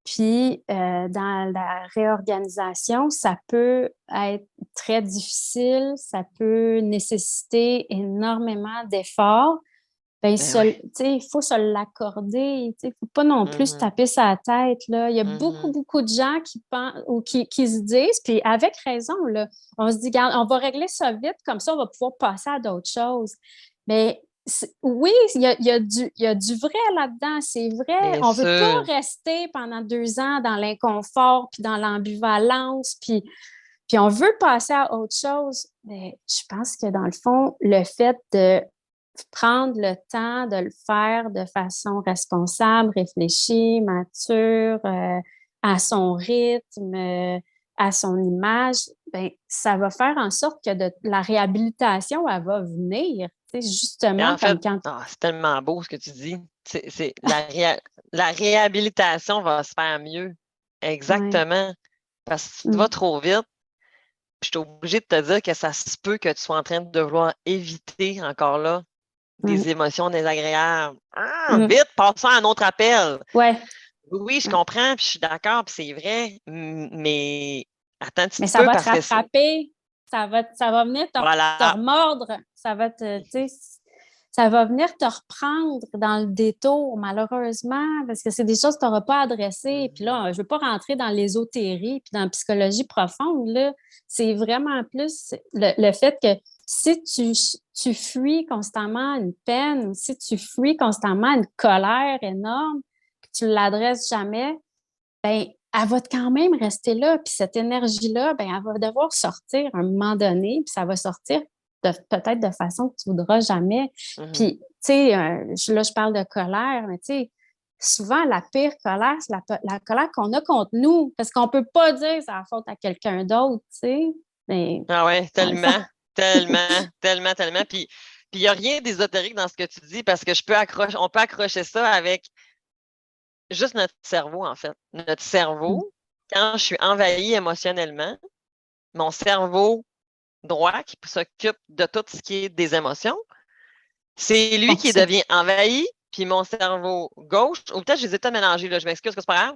Puis dans la réorganisation, ça peut être très difficile, ça peut nécessiter énormément d'efforts. Ben, il faut se l'accorder. Il ne faut pas non plus se taper sa tête. Là. Il y a beaucoup, beaucoup de gens qui pensent ou qui se disent, puis avec raison, là, on se dit, regarde, on va régler ça vite, comme ça, on va pouvoir passer à d'autres choses. Mais oui, il y a du vrai là-dedans, c'est vrai. Bien On ne veut sûr. pas rester pendant 2 ans dans l'inconfort, puis dans l'ambivalence, puis on veut passer à autre chose. Mais je pense que dans le fond, le fait de prendre le temps de le faire de façon responsable, réfléchie, mature, à son rythme, à son image, ben, ça va faire en sorte que la réhabilitation, elle va venir. Et Justement, en fait, comme quand... c'est tellement beau ce que tu dis. La réhabilitation va se faire mieux. Ouais. Exactement. Parce que tu vas trop vite. Puis je suis obligée de te dire que ça se peut que tu sois en train de vouloir éviter encore là Mm. des émotions désagréables. Mm. Vite, passons à un autre appel. Ouais. Oui, je Ouais. comprends, puis je suis d'accord, puis c'est vrai, mais attends un petit Mais ça peu va te parce que rattraper, ça va venir te voilà. remordre, tu sais, ça va venir te reprendre dans le détour, malheureusement, parce que c'est des choses que tu n'auras pas adressées. Puis là, je ne veux pas rentrer dans l'ésotérie puis dans la psychologie profonde, là. C'est vraiment plus le fait que si tu fuis constamment une peine, si tu fuis constamment une colère énorme, que tu ne l'adresses jamais, ben elle va quand même rester là. Puis cette énergie-là, ben elle va devoir sortir à un moment donné, puis ça va sortir peut-être de façon que tu ne voudras jamais. Puis, tu sais, là, je parle de colère, mais tu sais, souvent, la pire colère, c'est la colère qu'on a contre nous, parce qu'on ne peut pas dire que c'est la faute à quelqu'un d'autre, tu sais. Mais Ah ouais, ça... tellement, tellement, tellement, tellement. Puis il n'y a rien d'ésotérique dans ce que tu dis parce que on peut accrocher ça avec juste notre cerveau, en fait. Notre cerveau, quand je suis envahie émotionnellement, mon cerveau droit qui s'occupe de tout ce qui est des émotions, c'est lui qui fonctionne. devient envahi, puis mon cerveau gauche, ou peut-être je les ai peut-être mélangés, là, je m'excuse que c'est pas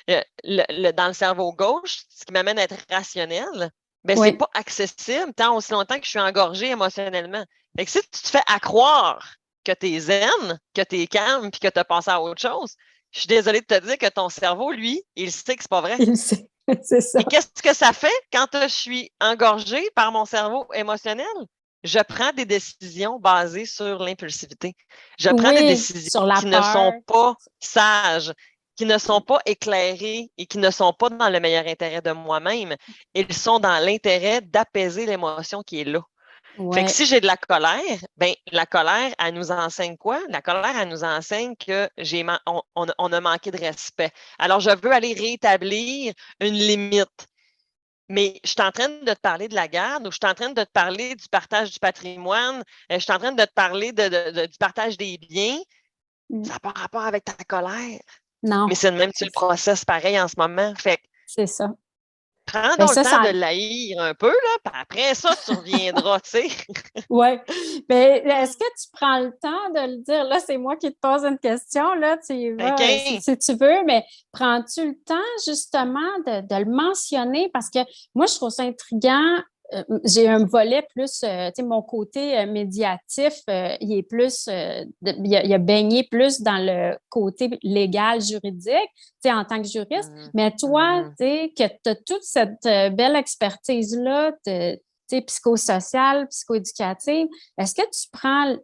grave. Dans le cerveau gauche, ce qui m'amène à être rationnel, ben, c'est Oui. pas accessible tant aussi longtemps que je suis engorgée émotionnellement. Fait que si tu te fais à croire que tu es zen, que tu es calme, puis que tu as passé à autre chose, je suis désolée de te dire que ton cerveau, lui, il sait que c'est pas vrai. Il sait. C'est ça. Et qu'est-ce que ça fait quand je suis engorgée par mon cerveau émotionnel? Je prends des décisions basées sur l'impulsivité. Je prends des Oui, décisions sur la qui ne peur. sont pas sages, qui ne sont pas éclairées et qui ne sont pas dans le meilleur intérêt de moi-même. Ils sont dans l'intérêt d'apaiser l'émotion qui est là. Fait que Ouais. si j'ai de la colère, ben la colère, elle nous enseigne quoi? La colère, elle nous enseigne que on a manqué de respect. Alors, je veux aller rétablir une limite. Mais je suis en train de te parler de la garde ou je suis en train de te parler du partage du patrimoine, je suis en train de te parler du partage des biens. Ça n'a pas rapport avec ta colère. Mais Non, c'est le même, tu le processes pareil en ce moment. Fait que c'est ça. prends Ben donc le ça, temps de ça, l'haïr un peu, là, puis après ça, tu reviendras, tu sais. oui. Mais est-ce que tu prends le temps de le dire? Là, c'est moi qui te pose une question, là, tu y vas OK? si tu veux, mais prends-tu le temps justement de le mentionner? Parce que moi, je trouve ça intriguant. J'ai un volet plus, tu sais, mon côté médiatif, il est plus, il a baigné plus dans le côté légal, juridique, tu sais, en tant que juriste. Mhm. Mais toi, Mhm. tu sais, que tu as toute cette belle expertise-là, psychosociale, psychoéducative, est-ce que tu prends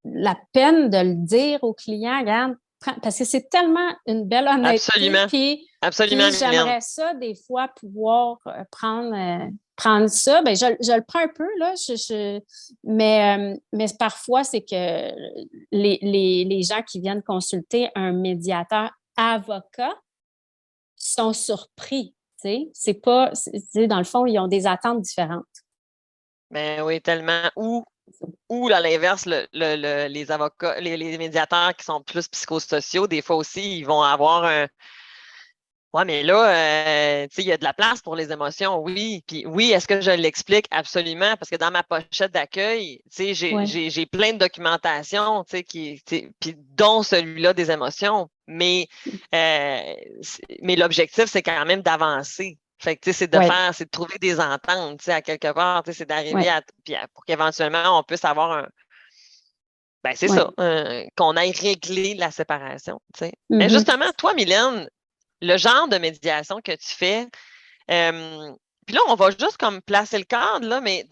la peine de le dire au client, regarde, parce que c'est tellement une belle honnêteté, Absolument. puis Absolument, Mylène. j'aimerais ça des fois pouvoir prendre ça. Ben, je le prends un peu, là, mais parfois, c'est que les gens qui viennent consulter un médiateur avocat sont surpris. C'est pas, dans le fond, ils ont des attentes différentes. Ben oui, tellement. Ou à l'inverse, les avocats, les médiateurs qui sont plus psychosociaux, des fois aussi, ils vont avoir un. Ouais, mais là, tu sais, il y a de la place pour les émotions, oui. Puis oui, est-ce que je l'explique? Absolument, parce que dans ma pochette d'accueil, tu sais, j'ai plein de documentation, tu sais, puis dont celui-là des émotions. Mais l'objectif, c'est quand même d'avancer. Fait que, tu sais, c'est de trouver des ententes, tu sais, à quelque part, tu sais, c'est d'arriver pour qu'éventuellement, on puisse avoir ben, c'est ça, qu'on aille régler la séparation, tu sais. Mais justement, toi, Mylène, le genre de médiation que tu fais, puis là, on va juste comme placer le cadre, là, mais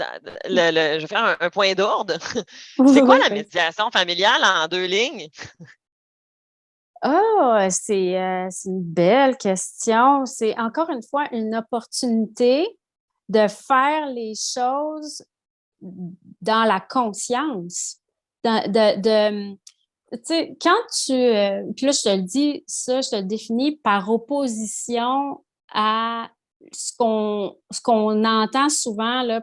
je vais faire un point d'ordre. C'est quoi la médiation familiale en 2 lignes? C'est une belle question. C'est encore une fois une opportunité de faire les choses dans la conscience. Tu sais, quand puis là, je te le dis, ça, je te le définis par opposition à ce qu'on entend souvent là,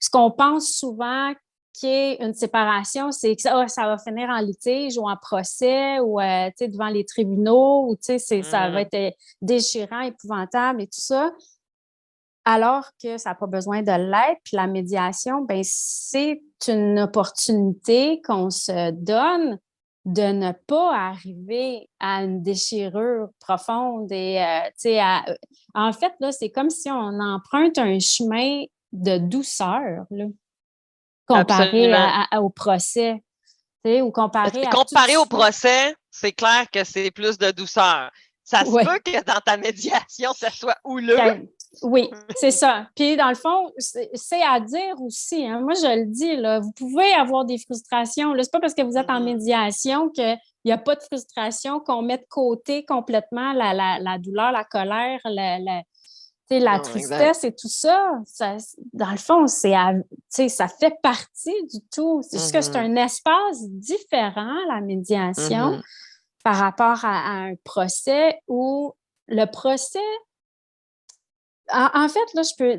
ce qu'on pense souvent qui est une séparation, c'est que ça va finir en litige ou en procès ou devant les tribunaux ou ça va être déchirant, épouvantable et tout ça. Alors que ça n'a pas besoin de l'être. Puis la médiation, ben c'est une opportunité qu'on se donne de ne pas arriver à une déchirure profonde. Et, en fait, là, c'est comme si on emprunte un chemin de douceur, là, comparé au procès. Ou Comparé au procès, c'est clair que c'est plus de douceur. Ça se peut que dans ta médiation, ça soit houleux. Oui, c'est ça. Puis, dans le fond, c'est à dire aussi, hein, moi, je le dis, là, vous pouvez avoir des frustrations. Là, c'est pas parce que vous êtes en médiation qu'il n'y a pas de frustration, qu'on met de côté complètement la douleur, la colère, la tristesse et tout ça. Dans le fond, ça fait partie du tout. C'est juste que c'est un espace différent, la médiation, par rapport à un procès où le procès. En fait, là, je peux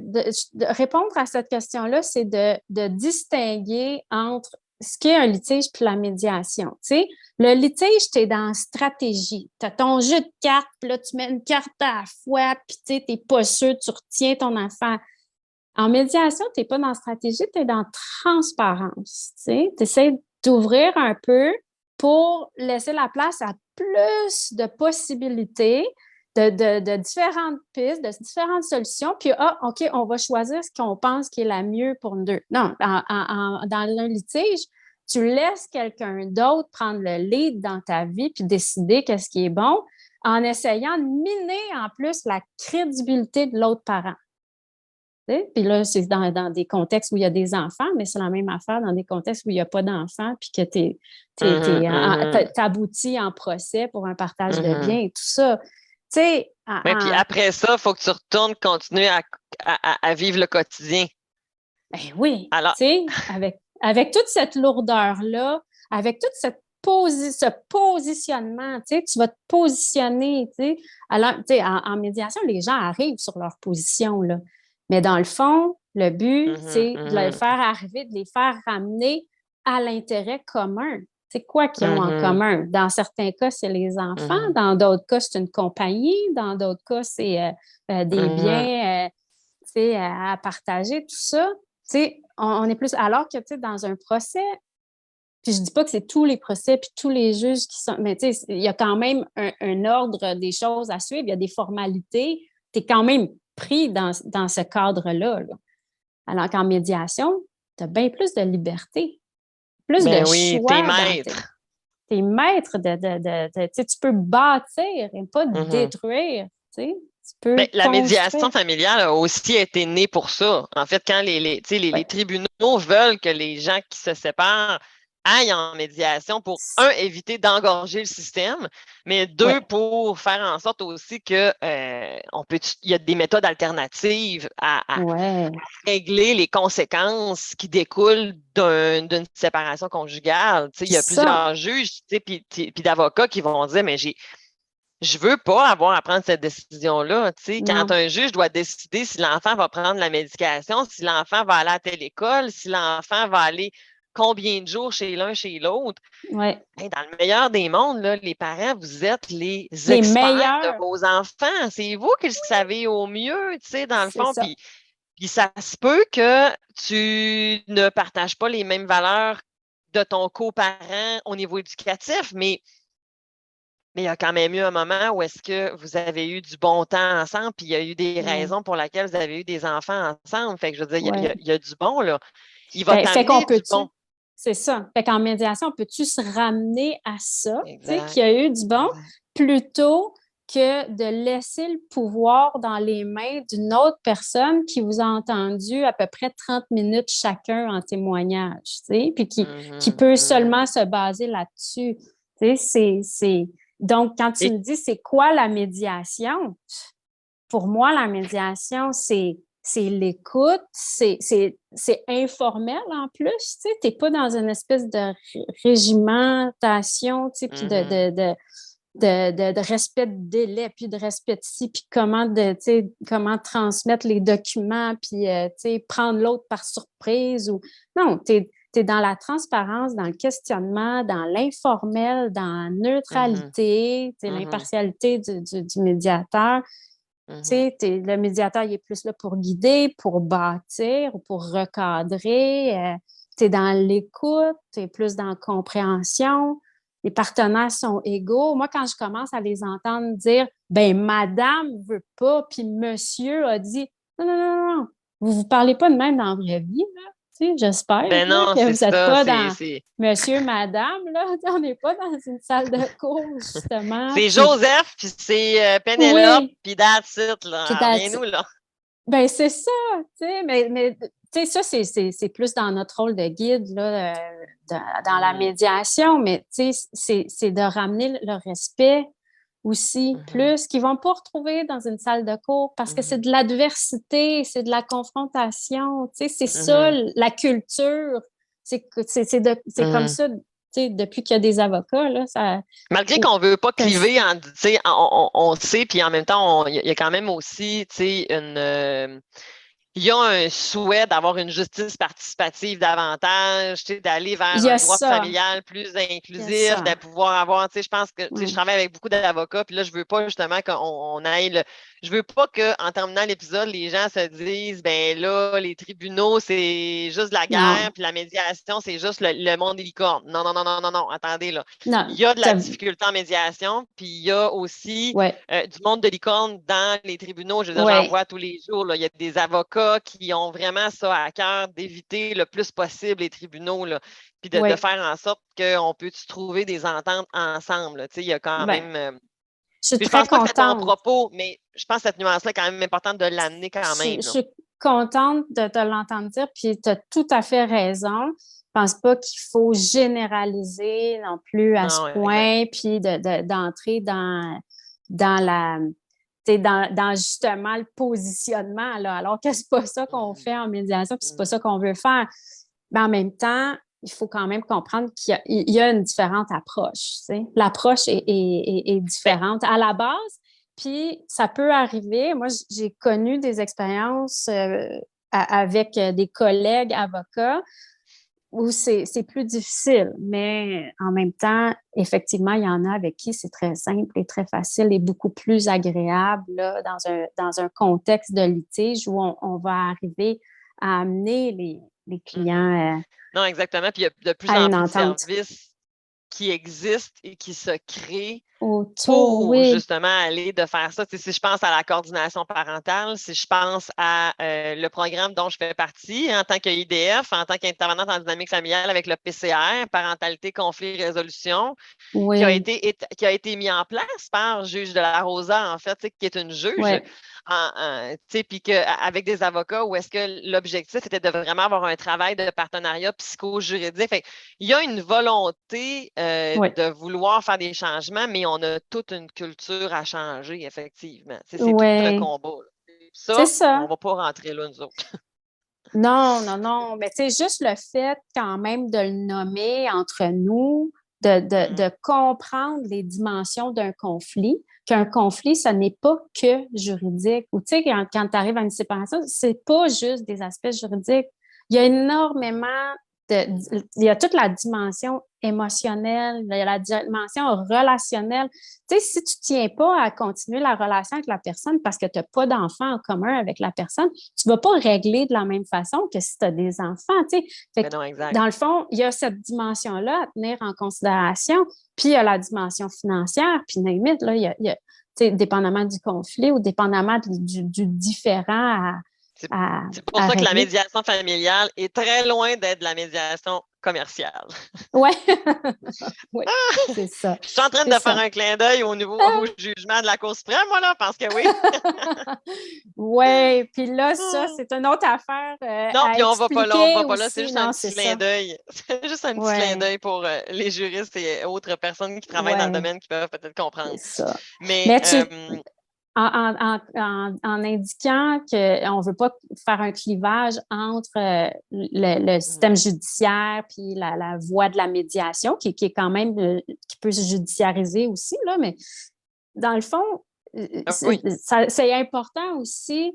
répondre à cette question-là, c'est de distinguer entre ce qu'est un litige puis la médiation. Tu sais, le litige, tu es dans stratégie. Tu as ton jeu de cartes, puis là, tu mets une carte à la fois, puis tu n'es pas sûr, tu retiens ton enfant. En médiation, tu n'es pas dans stratégie, tu es dans transparence. Tu essaies d'ouvrir un peu pour laisser la place à plus de possibilités, de différentes pistes, de différentes solutions, puis OK, on va choisir ce qu'on pense qui est la mieux pour nous deux. Non, dans un litige, tu laisses quelqu'un d'autre prendre le lead dans ta vie puis décider qu'est-ce qui est bon en essayant de miner en plus la crédibilité de l'autre parent. Puis là, c'est dans des contextes où il y a des enfants, mais c'est la même affaire dans des contextes où il n'y a pas d'enfants, puis que t'aboutis en procès pour un partage de biens et tout ça. Puis après ça, il faut que tu retournes continuer à vivre le quotidien. Ben oui. Alors, avec toute cette lourdeur-là, avec toute ce positionnement, tu vas te positionner. Alors, en médiation, les gens arrivent sur leur position, là. Mais dans le fond, le but, c'est de les faire arriver, de les faire ramener à l'intérêt commun. C'est quoi qu'ils ont en commun? Dans certains cas, c'est les enfants. Dans d'autres cas, c'est une compagnie. Dans d'autres cas, c'est des biens à partager, tout ça. On est plus... Alors que dans un procès, puis je dis pas que c'est tous les procès puis tous les juges qui sont... Mais il y a quand même un ordre des choses à suivre. Il y a des formalités. Tu es quand même pris dans ce cadre-là. Là. Alors qu'en médiation, tu as bien plus de liberté, plus de choix. T'es maître. T'es maître tu peux bâtir et pas détruire. Tu peux La médiation construire. familiale a aussi été née pour ça. En fait, quand les tribunaux veulent que les gens qui se séparent aillent en médiation pour, un, éviter d'engorger le système, mais deux, Ouais. pour faire en sorte aussi que il y a des méthodes alternatives à Ouais. régler les conséquences qui découlent d'une séparation conjugale. Il y a Ça, plusieurs juges puis d'avocats qui vont dire, mais je veux pas avoir à prendre cette décision-là. Quand non. un juge doit décider si l'enfant va prendre la médication, si l'enfant va aller à telle école, si l'enfant va aller combien de jours chez l'un, chez l'autre. Ouais. Dans le meilleur des mondes, là, les parents, vous êtes les Les experts de meilleurs, vos enfants. C'est vous qui le savez au mieux, dans le c'est fond. ça. Puis ça se peut que tu ne partages pas les mêmes valeurs de ton coparent au niveau éducatif, mais il y a quand même eu un moment où est-ce que vous avez eu du bon temps ensemble, puis il y a eu des Ouais. raisons pour lesquelles vous avez eu des enfants ensemble. Fait que je veux dire, Ouais. il y a du bon, là. Il va Fait qu'on t'amener du peut-tu, bon. c'est ça. Fait qu'en médiation, peux-tu se ramener à ça, tu sais, Exact. qu'il y a eu du bon, Exact. plutôt que de laisser le pouvoir dans les mains d'une autre personne qui vous a entendu à peu près 30 minutes chacun en témoignage, tu sais, puis qui peut seulement se baser là-dessus. Tu sais, Donc, quand tu Et me dis c'est quoi la médiation, pour moi, la médiation, c'est l'écoute, c'est informel en plus, tu sais, t'es pas dans une espèce de régimentation, tu sais, puis de respect de délai, puis de respect de ci, puis comment transmettre les documents, puis, tu sais, prendre l'autre par surprise ou... Non, t'es dans la transparence, dans le questionnement, dans l'informel, dans la neutralité, tu sais, l'impartialité du médiateur. Tu sais, le médiateur, il est plus là pour guider, pour bâtir, pour recadrer. Tu es dans l'écoute, tu es plus dans la compréhension. Les partenaires sont égaux. Moi, quand je commence à les entendre dire, ben madame veut pas, puis monsieur a dit, non, non, non, non, vous vous parlez pas de même dans la vraie vie, là. Tu sais, j'espère ben là, non, que c'est vous n'êtes ça. pas dans monsieur, madame, là. On n'est pas dans une salle de cours, justement. C'est Puis, Joseph, puis c'est Pénélope, oui, puis that's it, puis là. Reviens-nous, là. ben c'est ça, tu sais, mais tu sais, ça, c'est plus dans notre rôle de guide, là, dans la médiation, mais tu sais, c'est de ramener le respect aussi plus, qu'ils vont pas retrouver dans une salle de cours parce que c'est de l'adversité, c'est de la confrontation, tu sais, c'est ça, la culture, c'est comme ça, tu sais, depuis qu'il y a des avocats, là, ça... Malgré qu'on ne veut pas cliver, on sait, puis en même temps, il y a quand même aussi il y a un souhait d'avoir une justice participative davantage, d'aller Il vers y a un droit ça, familial plus il y a inclusif, ça. de pouvoir avoir, je pense que je Ouais. travaille avec beaucoup d'avocats, puis là, je veux pas justement qu'on aille je veux pas qu'en terminant l'épisode, les gens se disent, ben là, les tribunaux, c'est juste la guerre, Non, puis la médiation, c'est juste le monde des licornes. Non, non, non, non, non, non, attendez, là. non, Il y a de la difficulté en médiation, puis il y a aussi ouais, du monde de licorne dans les tribunaux. Je veux dire, j'en ouais. vois tous les jours, là. Il y a des avocats qui ont vraiment ça à cœur d'éviter le plus possible les tribunaux, là, puis de Oui, faire en sorte qu'on peut trouver des ententes ensemble. Là. Il y a quand ben, même. je suis Puis je très pense pas que c'était ton contente. propos, mais je pense que cette nuance-là est quand même importante de l'amener quand même. Je Là. suis contente de te l'entendre dire, puis tu as tout à fait raison. Je pense pas qu'il faut généraliser non plus à ce Non, exact. point, puis d'entrer dans la dans justement le positionnement, là, alors que c'est pas ça qu'on fait en médiation, puis c'est pas ça qu'on veut faire. Mais en même temps, il faut quand même comprendre qu'il y a une différente approche. Tu sais. L'approche est Ben, différente à la base, puis ça peut arriver. Moi, j'ai connu des expériences avec des collègues avocats où c'est plus difficile, mais en même temps, effectivement, il y en a avec qui c'est très simple et très facile et beaucoup plus agréable là, dans un contexte de litige où on va arriver à amener les clients non, exactement. Puis il y a de plus à en une plus de entente. services qui existent et qui se créent autour, pour oui. justement aller de faire ça. Si je pense à la coordination parentale, si je pense à le programme dont je fais partie en tant qu'IDF, en tant qu'intervenante en dynamique familiale avec le PCR, parentalité, conflit, résolution, Oui, qui a été mis en place par juge de la Rosa, en fait, qui est une juge, oui, puis avec des avocats, où est-ce que l'objectif était de vraiment avoir un travail de partenariat psycho-juridique. Fait, il y a une volonté oui, de vouloir faire des changements, mais on a toute une culture à changer, effectivement. C'est tout un oui. combat. Là. C'est Ça, on ça. ne va pas rentrer là, nous autres. Non, non, non. Mais tu sais, juste le fait quand même de le nommer entre nous, de comprendre les dimensions d'un conflit, qu'un conflit, ce n'est pas que juridique. Ou tu sais, quand tu arrives à une séparation, c'est pas juste des aspects juridiques. Il y a énormément il y a toute la dimension émotionnelle, il y a la dimension relationnelle. Tu sais, si tu tiens pas à continuer la relation avec la personne parce que tu n'as pas d'enfant en commun avec la personne, tu vas pas régler de la même façon que si tu as des enfants, tu sais. Fait Mais que, non, exact. dans le fond, il y a cette dimension-là à tenir en considération, puis il y a la dimension financière, puis limite, là, tu sais, dépendamment du conflit ou dépendamment du différent C'est à, c'est pour à ça que la régler. médiation familiale est très loin d'être de la médiation commerciale. Ouais, oui, c'est ça. Je suis en train C'est de faire ça. un clin d'œil au jugement de la Cour suprême, moi, là, parce que oui. Oui, puis là, ça, c'est une autre affaire Non, à puis on va pas là, on expliquer va pas là. C'est aussi. juste un Non, c'est petit clin ça. d'œil. C'est juste un petit clin Oui, d'œil pour les juristes et autres personnes qui travaillent dans le oui, domaine qui peuvent peut-être c'est comprendre. ça. Mais Mais en indiquant qu'on ne veut pas faire un clivage entre le système judiciaire puis la voie de la médiation, qui est quand même, qui peut se judiciariser aussi, là, mais dans le fond, oui, c'est important aussi,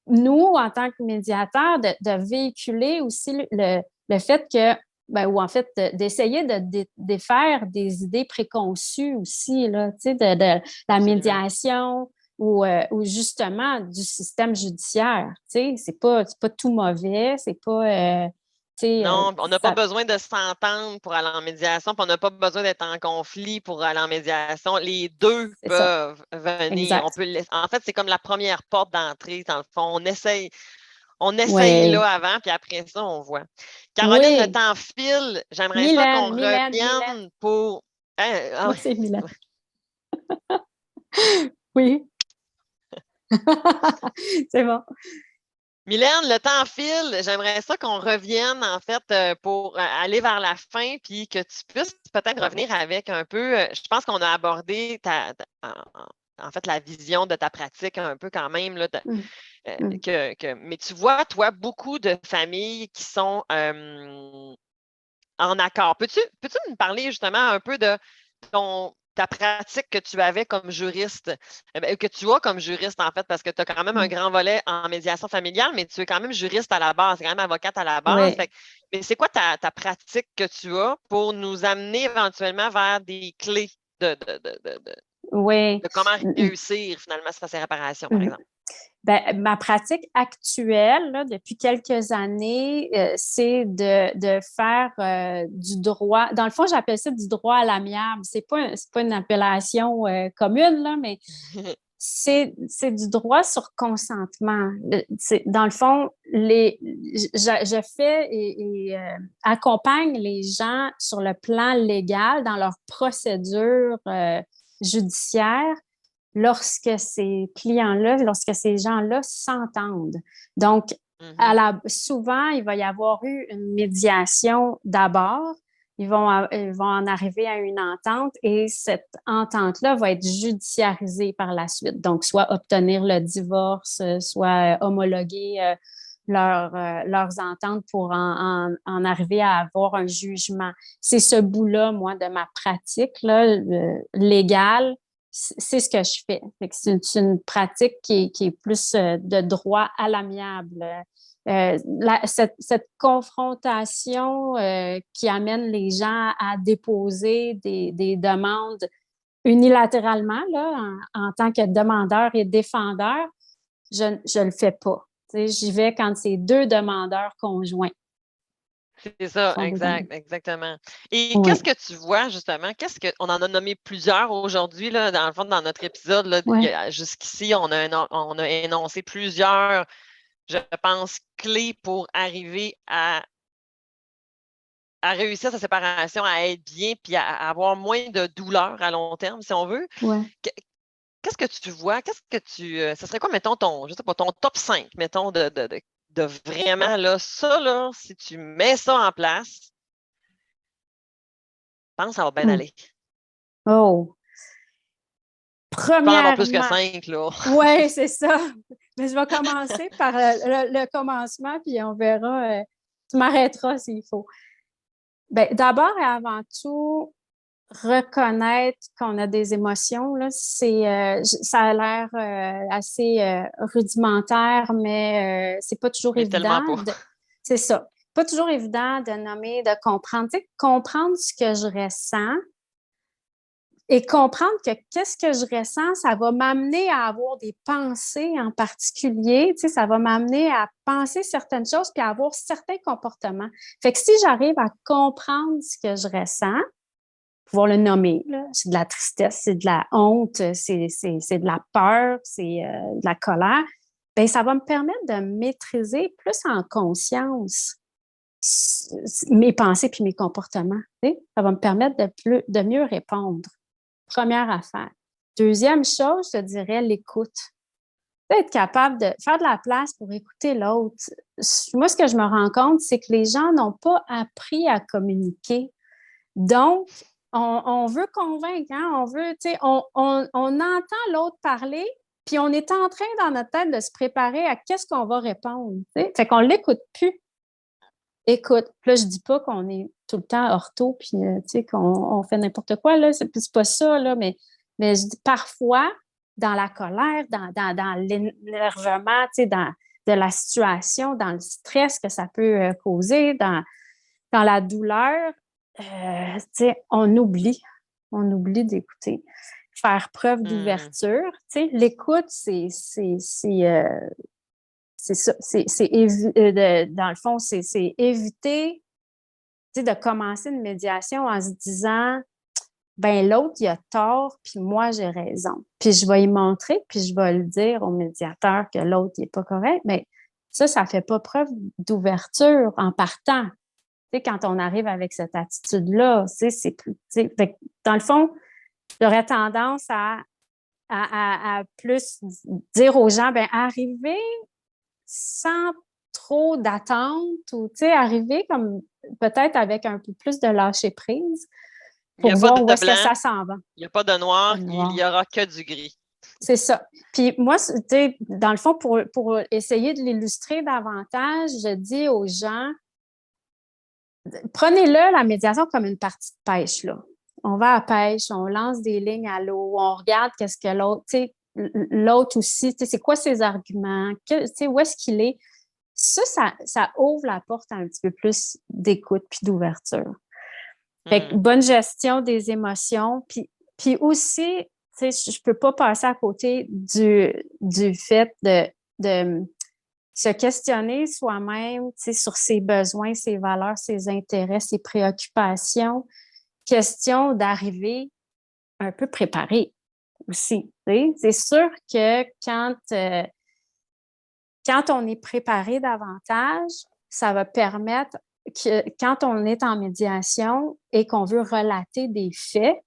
nous, en tant que médiateurs, de véhiculer aussi le fait que, ben, ou en fait, d'essayer de défaire des idées préconçues aussi, là, tu sais, de la absolument. médiation ou justement du système judiciaire. Tu sais, c'est pas tout mauvais, c'est pas, tu sais, Non, on n'a pas ça, besoin de s'entendre pour aller en médiation, puis on n'a pas besoin d'être en conflit pour aller en médiation. Les deux c'est ça, peuvent venir. exact. En fait, c'est comme la première porte d'entrée, dans le fond. On essaye Oui, là avant, puis après ça, on voit. Caroline, le oui. temps file. J'aimerais ça qu'on Mylène. revienne pour. Hein, Moi, c'est Mylène. Oui. C'est bon. Mylène, le temps file. J'aimerais ça qu'on revienne, en fait, pour aller vers la fin, puis que tu puisses peut-être revenir avec un peu. Je pense qu'on a abordé en fait, la vision de ta pratique un peu quand même, là, Mm, mm. mais tu vois, toi, beaucoup de familles qui sont en accord. Peux-tu me parler justement un peu de ta pratique que tu avais comme juriste, que tu as comme juriste en fait, parce que tu as quand même un Mm. grand volet en médiation familiale, mais tu es quand même juriste à la base, quand même avocate à la base. Oui, Mais c'est quoi ta pratique que tu as pour nous amener éventuellement vers des clés de, de, de, de, de- oui. de comment Mm, réussir finalement sa séparation, par mm. exemple? Ben, ma pratique actuelle, là, depuis quelques années, c'est de faire du droit. Dans le fond, j'appelle ça du droit à l'amiable. C'est pas une appellation commune, là, mais c'est du droit sur consentement. Dans le fond, je fais accompagne les gens sur le plan légal dans leur procédure judiciaire lorsque lorsque ces gens-là s'entendent. Donc, Mhm. souvent, il va y avoir eu une médiation d'abord. Ils vont en arriver à une entente et cette entente-là va être judiciarisée par la suite. Donc, soit obtenir le divorce, soit homologuer leurs ententes pour en arriver à avoir un jugement. C'est ce bout-là, moi, de ma pratique là, légale, c'est ce que je fais. C'est une pratique qui est plus de droit à l'amiable. Cette confrontation qui amène les gens à déposer des demandes unilatéralement là, en tant que demandeur et défendeur, je ne le fais pas. Tu sais, j'y vais quand c'est deux demandeurs conjoints. C'est ça, sont des amis. exactement. Et Oui, qu'est-ce que tu vois, justement? On en a nommé plusieurs aujourd'hui, là, dans le fond, dans notre épisode, là, oui, jusqu'ici, on a énoncé plusieurs, je pense, clés pour arriver à réussir sa séparation, à être bien, puis à avoir moins de douleur à long terme, si on veut. oui. Qu'est-ce que tu vois? Ça serait quoi, mettons, je sais pas, ton top 5, mettons, de vraiment, là, ça, là, si tu mets ça en place, je pense que ça va bien Hmm. aller. Oh, Tu peux en avoir plus que premièrement, 5, là. oui, c'est ça. Mais je vais commencer par le commencement, puis on verra. Tu m'arrêteras s'il faut. Ben, d'abord et avant tout, reconnaître qu'on a des émotions, là, ça a l'air assez rudimentaire, mais c'est pas toujours Mais évident. tellement pas. C'est ça. Pas toujours évident de nommer, de comprendre. Tu sais, comprendre ce que je ressens et comprendre que qu'est-ce que je ressens, ça va m'amener à avoir des pensées en particulier. Tu sais, ça va m'amener à penser certaines choses puis à avoir certains comportements. Fait que si j'arrive à comprendre ce que je ressens, pouvoir le nommer, là. C'est de la tristesse, c'est de la honte, c'est de la peur, c'est de la colère. Bien, ça va me permettre de maîtriser plus en conscience mes pensées puis mes comportements. Tu sais. Ça va me permettre de mieux répondre. Première affaire. Deuxième chose, je te dirais l'écoute. Être capable de faire de la place pour écouter l'autre. Moi, ce que je me rends compte, c'est que les gens n'ont pas appris à communiquer. Donc, on veut convaincre, hein? On veut, tu sais, on entend l'autre parler, puis on est en train dans notre tête de se préparer à qu'est-ce qu'on va répondre. Tu sais? Fait qu'on l'écoute plus. Écoute, là, je dis pas qu'on est tout le temps ortho, puis tu sais, qu'on fait n'importe quoi, là, c'est pas ça, là, mais je dis parfois, dans la colère, dans l'énervement, tu sais, de la situation, dans le stress que ça peut causer, dans la douleur, tu sais, on oublie d'écouter. Faire preuve Hmm. d'ouverture, tu sais, l'écoute, c'est ça, dans le fond, c'est éviter, tu sais, de commencer une médiation en se disant, ben l'autre, il a tort, puis moi, j'ai raison. Puis je vais y montrer, puis je vais le dire au médiateur que l'autre, il n'est pas correct. Mais ça fait pas preuve d'ouverture en partant. Tu sais, quand on arrive avec cette attitude-là, tu sais, c'est plus, tu sais, fait que, dans le fond, j'aurais tendance à plus dire aux gens, ben arrivez sans trop d'attente ou, tu sais, arriver comme peut-être avec un peu plus de lâcher prise Il n'y pour a pas voir où de est-ce que blanc, ça s'en va. il n'y a pas de Pas noir, de il y noir. aura que du gris. C'est ça. Puis moi, tu sais, dans le fond, pour essayer de l'illustrer davantage, je dis aux gens, prenez-le, la médiation, comme une partie de pêche, là. On va à pêche, on lance des lignes à l'eau, on regarde qu'est-ce que l'autre, tu sais, l'autre aussi, tu sais, c'est quoi ses arguments, tu sais, où est-ce qu'il est. Ça ouvre la porte à un petit peu plus d'écoute puis d'ouverture. Fait que Hmm. bonne gestion des émotions, puis aussi, tu sais, je peux pas passer à côté du fait de se questionner soi-même, tu sais, sur ses besoins, ses valeurs, ses intérêts, ses préoccupations. Question d'arriver un peu préparé aussi. Tu sais. C'est sûr que quand on est préparé davantage, ça va permettre que quand on est en médiation et qu'on veut relater des faits,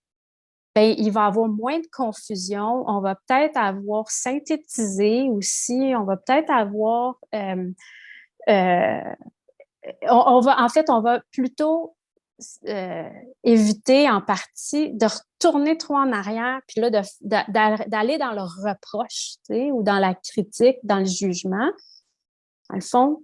bien, il va y avoir moins de confusion. On va peut-être avoir synthétisé aussi. On va peut-être avoir euh, on va plutôt éviter en partie de retourner trop en arrière, puis là, d'aller dans le reproche, tu sais, ou dans la critique, dans le jugement. Dans le fond,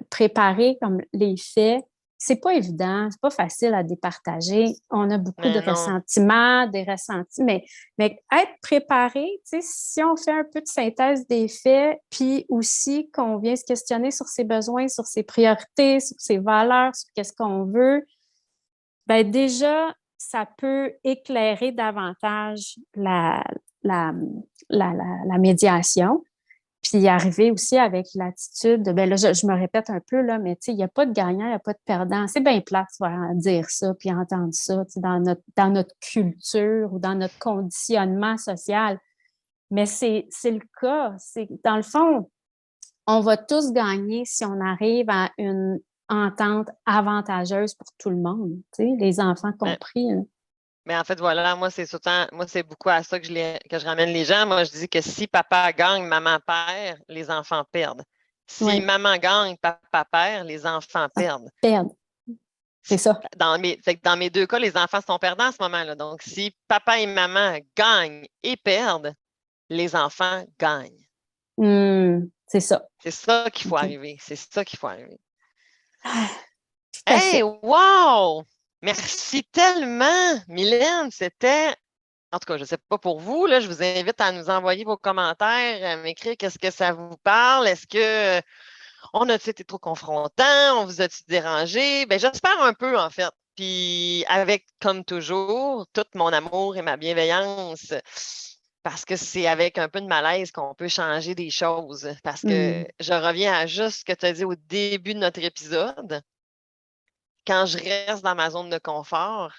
préparer comme les faits, c'est pas évident, c'est pas facile à départager. On a beaucoup de Mais non. ressentiments, des ressentis, mais être préparé, tu sais, si on fait un peu de synthèse des faits, puis aussi qu'on vient se questionner sur ses besoins, sur ses priorités, sur ses valeurs, sur qu'est-ce qu'on veut, ben déjà, ça peut éclairer davantage la médiation. Puis arriver aussi avec l'attitude, ben là, je me répète un peu, là, mais tu sais, il n'y a pas de gagnant, il n'y a pas de perdant. C'est bien plate de dire ça, puis entendre ça, tu sais, dans notre culture ou dans notre conditionnement social. Mais c'est le cas. Dans le fond, on va tous gagner si on arrive à une entente avantageuse pour tout le monde, tu sais, les enfants compris. Mais en fait, voilà, moi, c'est beaucoup à ça que je ramène les gens. Moi, je dis que si papa gagne, maman perd, les enfants perdent. Si maman gagne, papa perd, les enfants perdent. Perdent. C'est ça. Dans mes deux cas, les enfants sont perdants à ce moment-là. Donc, si papa et maman gagnent et perdent, les enfants gagnent. C'est ça. C'est ça qu'il faut arriver. C'est ça qu'il faut arriver. Hey, wow! Merci tellement, Mylène. C'était, en tout cas, je ne sais pas pour vous, là, je vous invite à nous envoyer vos commentaires, à m'écrire qu'est-ce que ça vous parle. Est-ce que on a-tu été trop confrontant? On vous a-tu dérangé? Ben, j'espère un peu, en fait. Puis, avec, comme toujours, tout mon amour et ma bienveillance, parce que c'est avec un peu de malaise qu'on peut changer des choses. Parce que je reviens à juste ce que tu as dit au début de notre épisode. Quand je reste dans ma zone de confort,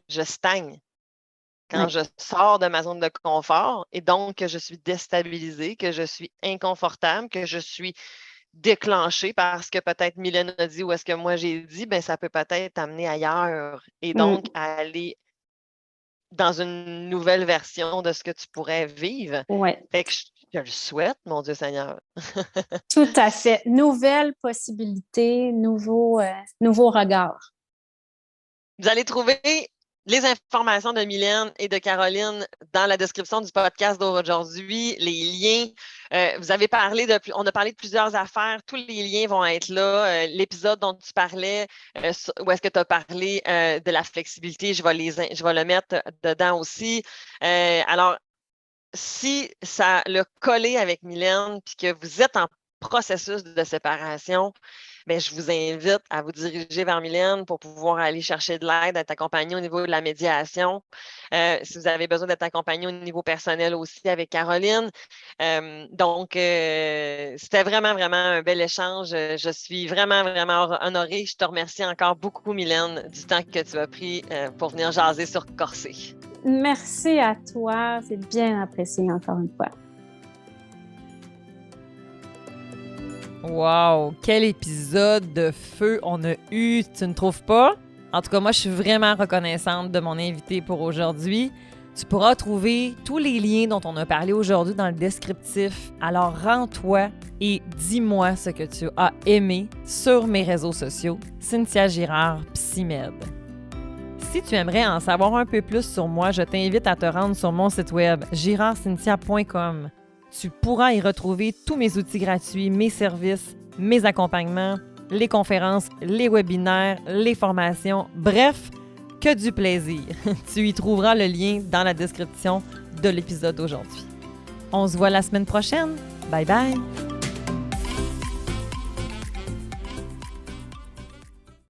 je stagne. Quand je sors de ma zone de confort et donc que je suis déstabilisée, que je suis inconfortable, que je suis déclenchée parce que peut-être Mylène a dit ou est-ce que moi j'ai dit, ben ça peut peut-être t'amener ailleurs et donc à aller dans une nouvelle version de ce que tu pourrais vivre. Fait que je le souhaite, mon Dieu Seigneur. Tout à fait. Nouvelle possibilité, nouveau regard. Vous allez trouver les informations de Mylène et de Caroline dans la description du podcast d'aujourd'hui, les liens. Vous avez on a parlé de plusieurs affaires. Tous les liens vont être là. L'épisode dont tu parlais, où est-ce que tu as parlé de la flexibilité, je vais le mettre dedans aussi. Alors, si ça l'a collé avec Mylène puis que vous êtes en processus de séparation, bien, je vous invite à vous diriger vers Mylène pour pouvoir aller chercher de l'aide, être accompagné au niveau de la médiation. Si vous avez besoin d'être accompagné au niveau personnel aussi avec Caroline. Donc, c'était vraiment, vraiment un bel échange. Je suis vraiment, vraiment honorée. Je te remercie encore beaucoup, Mylène, du temps que tu as pris pour venir jaser sur Corsé. Merci à toi. C'est bien apprécié encore une fois. Wow! Quel épisode de feu on a eu, tu ne trouves pas? En tout cas, moi, je suis vraiment reconnaissante de mon invité pour aujourd'hui. Tu pourras trouver tous les liens dont on a parlé aujourd'hui dans le descriptif. Alors, rends-toi et dis-moi ce que tu as aimé sur mes réseaux sociaux. Cynthia Girard, PsyMed. Si tu aimerais en savoir un peu plus sur moi, je t'invite à te rendre sur mon site web girardcynthia.com. Tu pourras y retrouver tous mes outils gratuits, mes services, mes accompagnements, les conférences, les webinaires, les formations, bref, que du plaisir. Tu y trouveras le lien dans la description de l'épisode d'aujourd'hui. On se voit la semaine prochaine. Bye bye!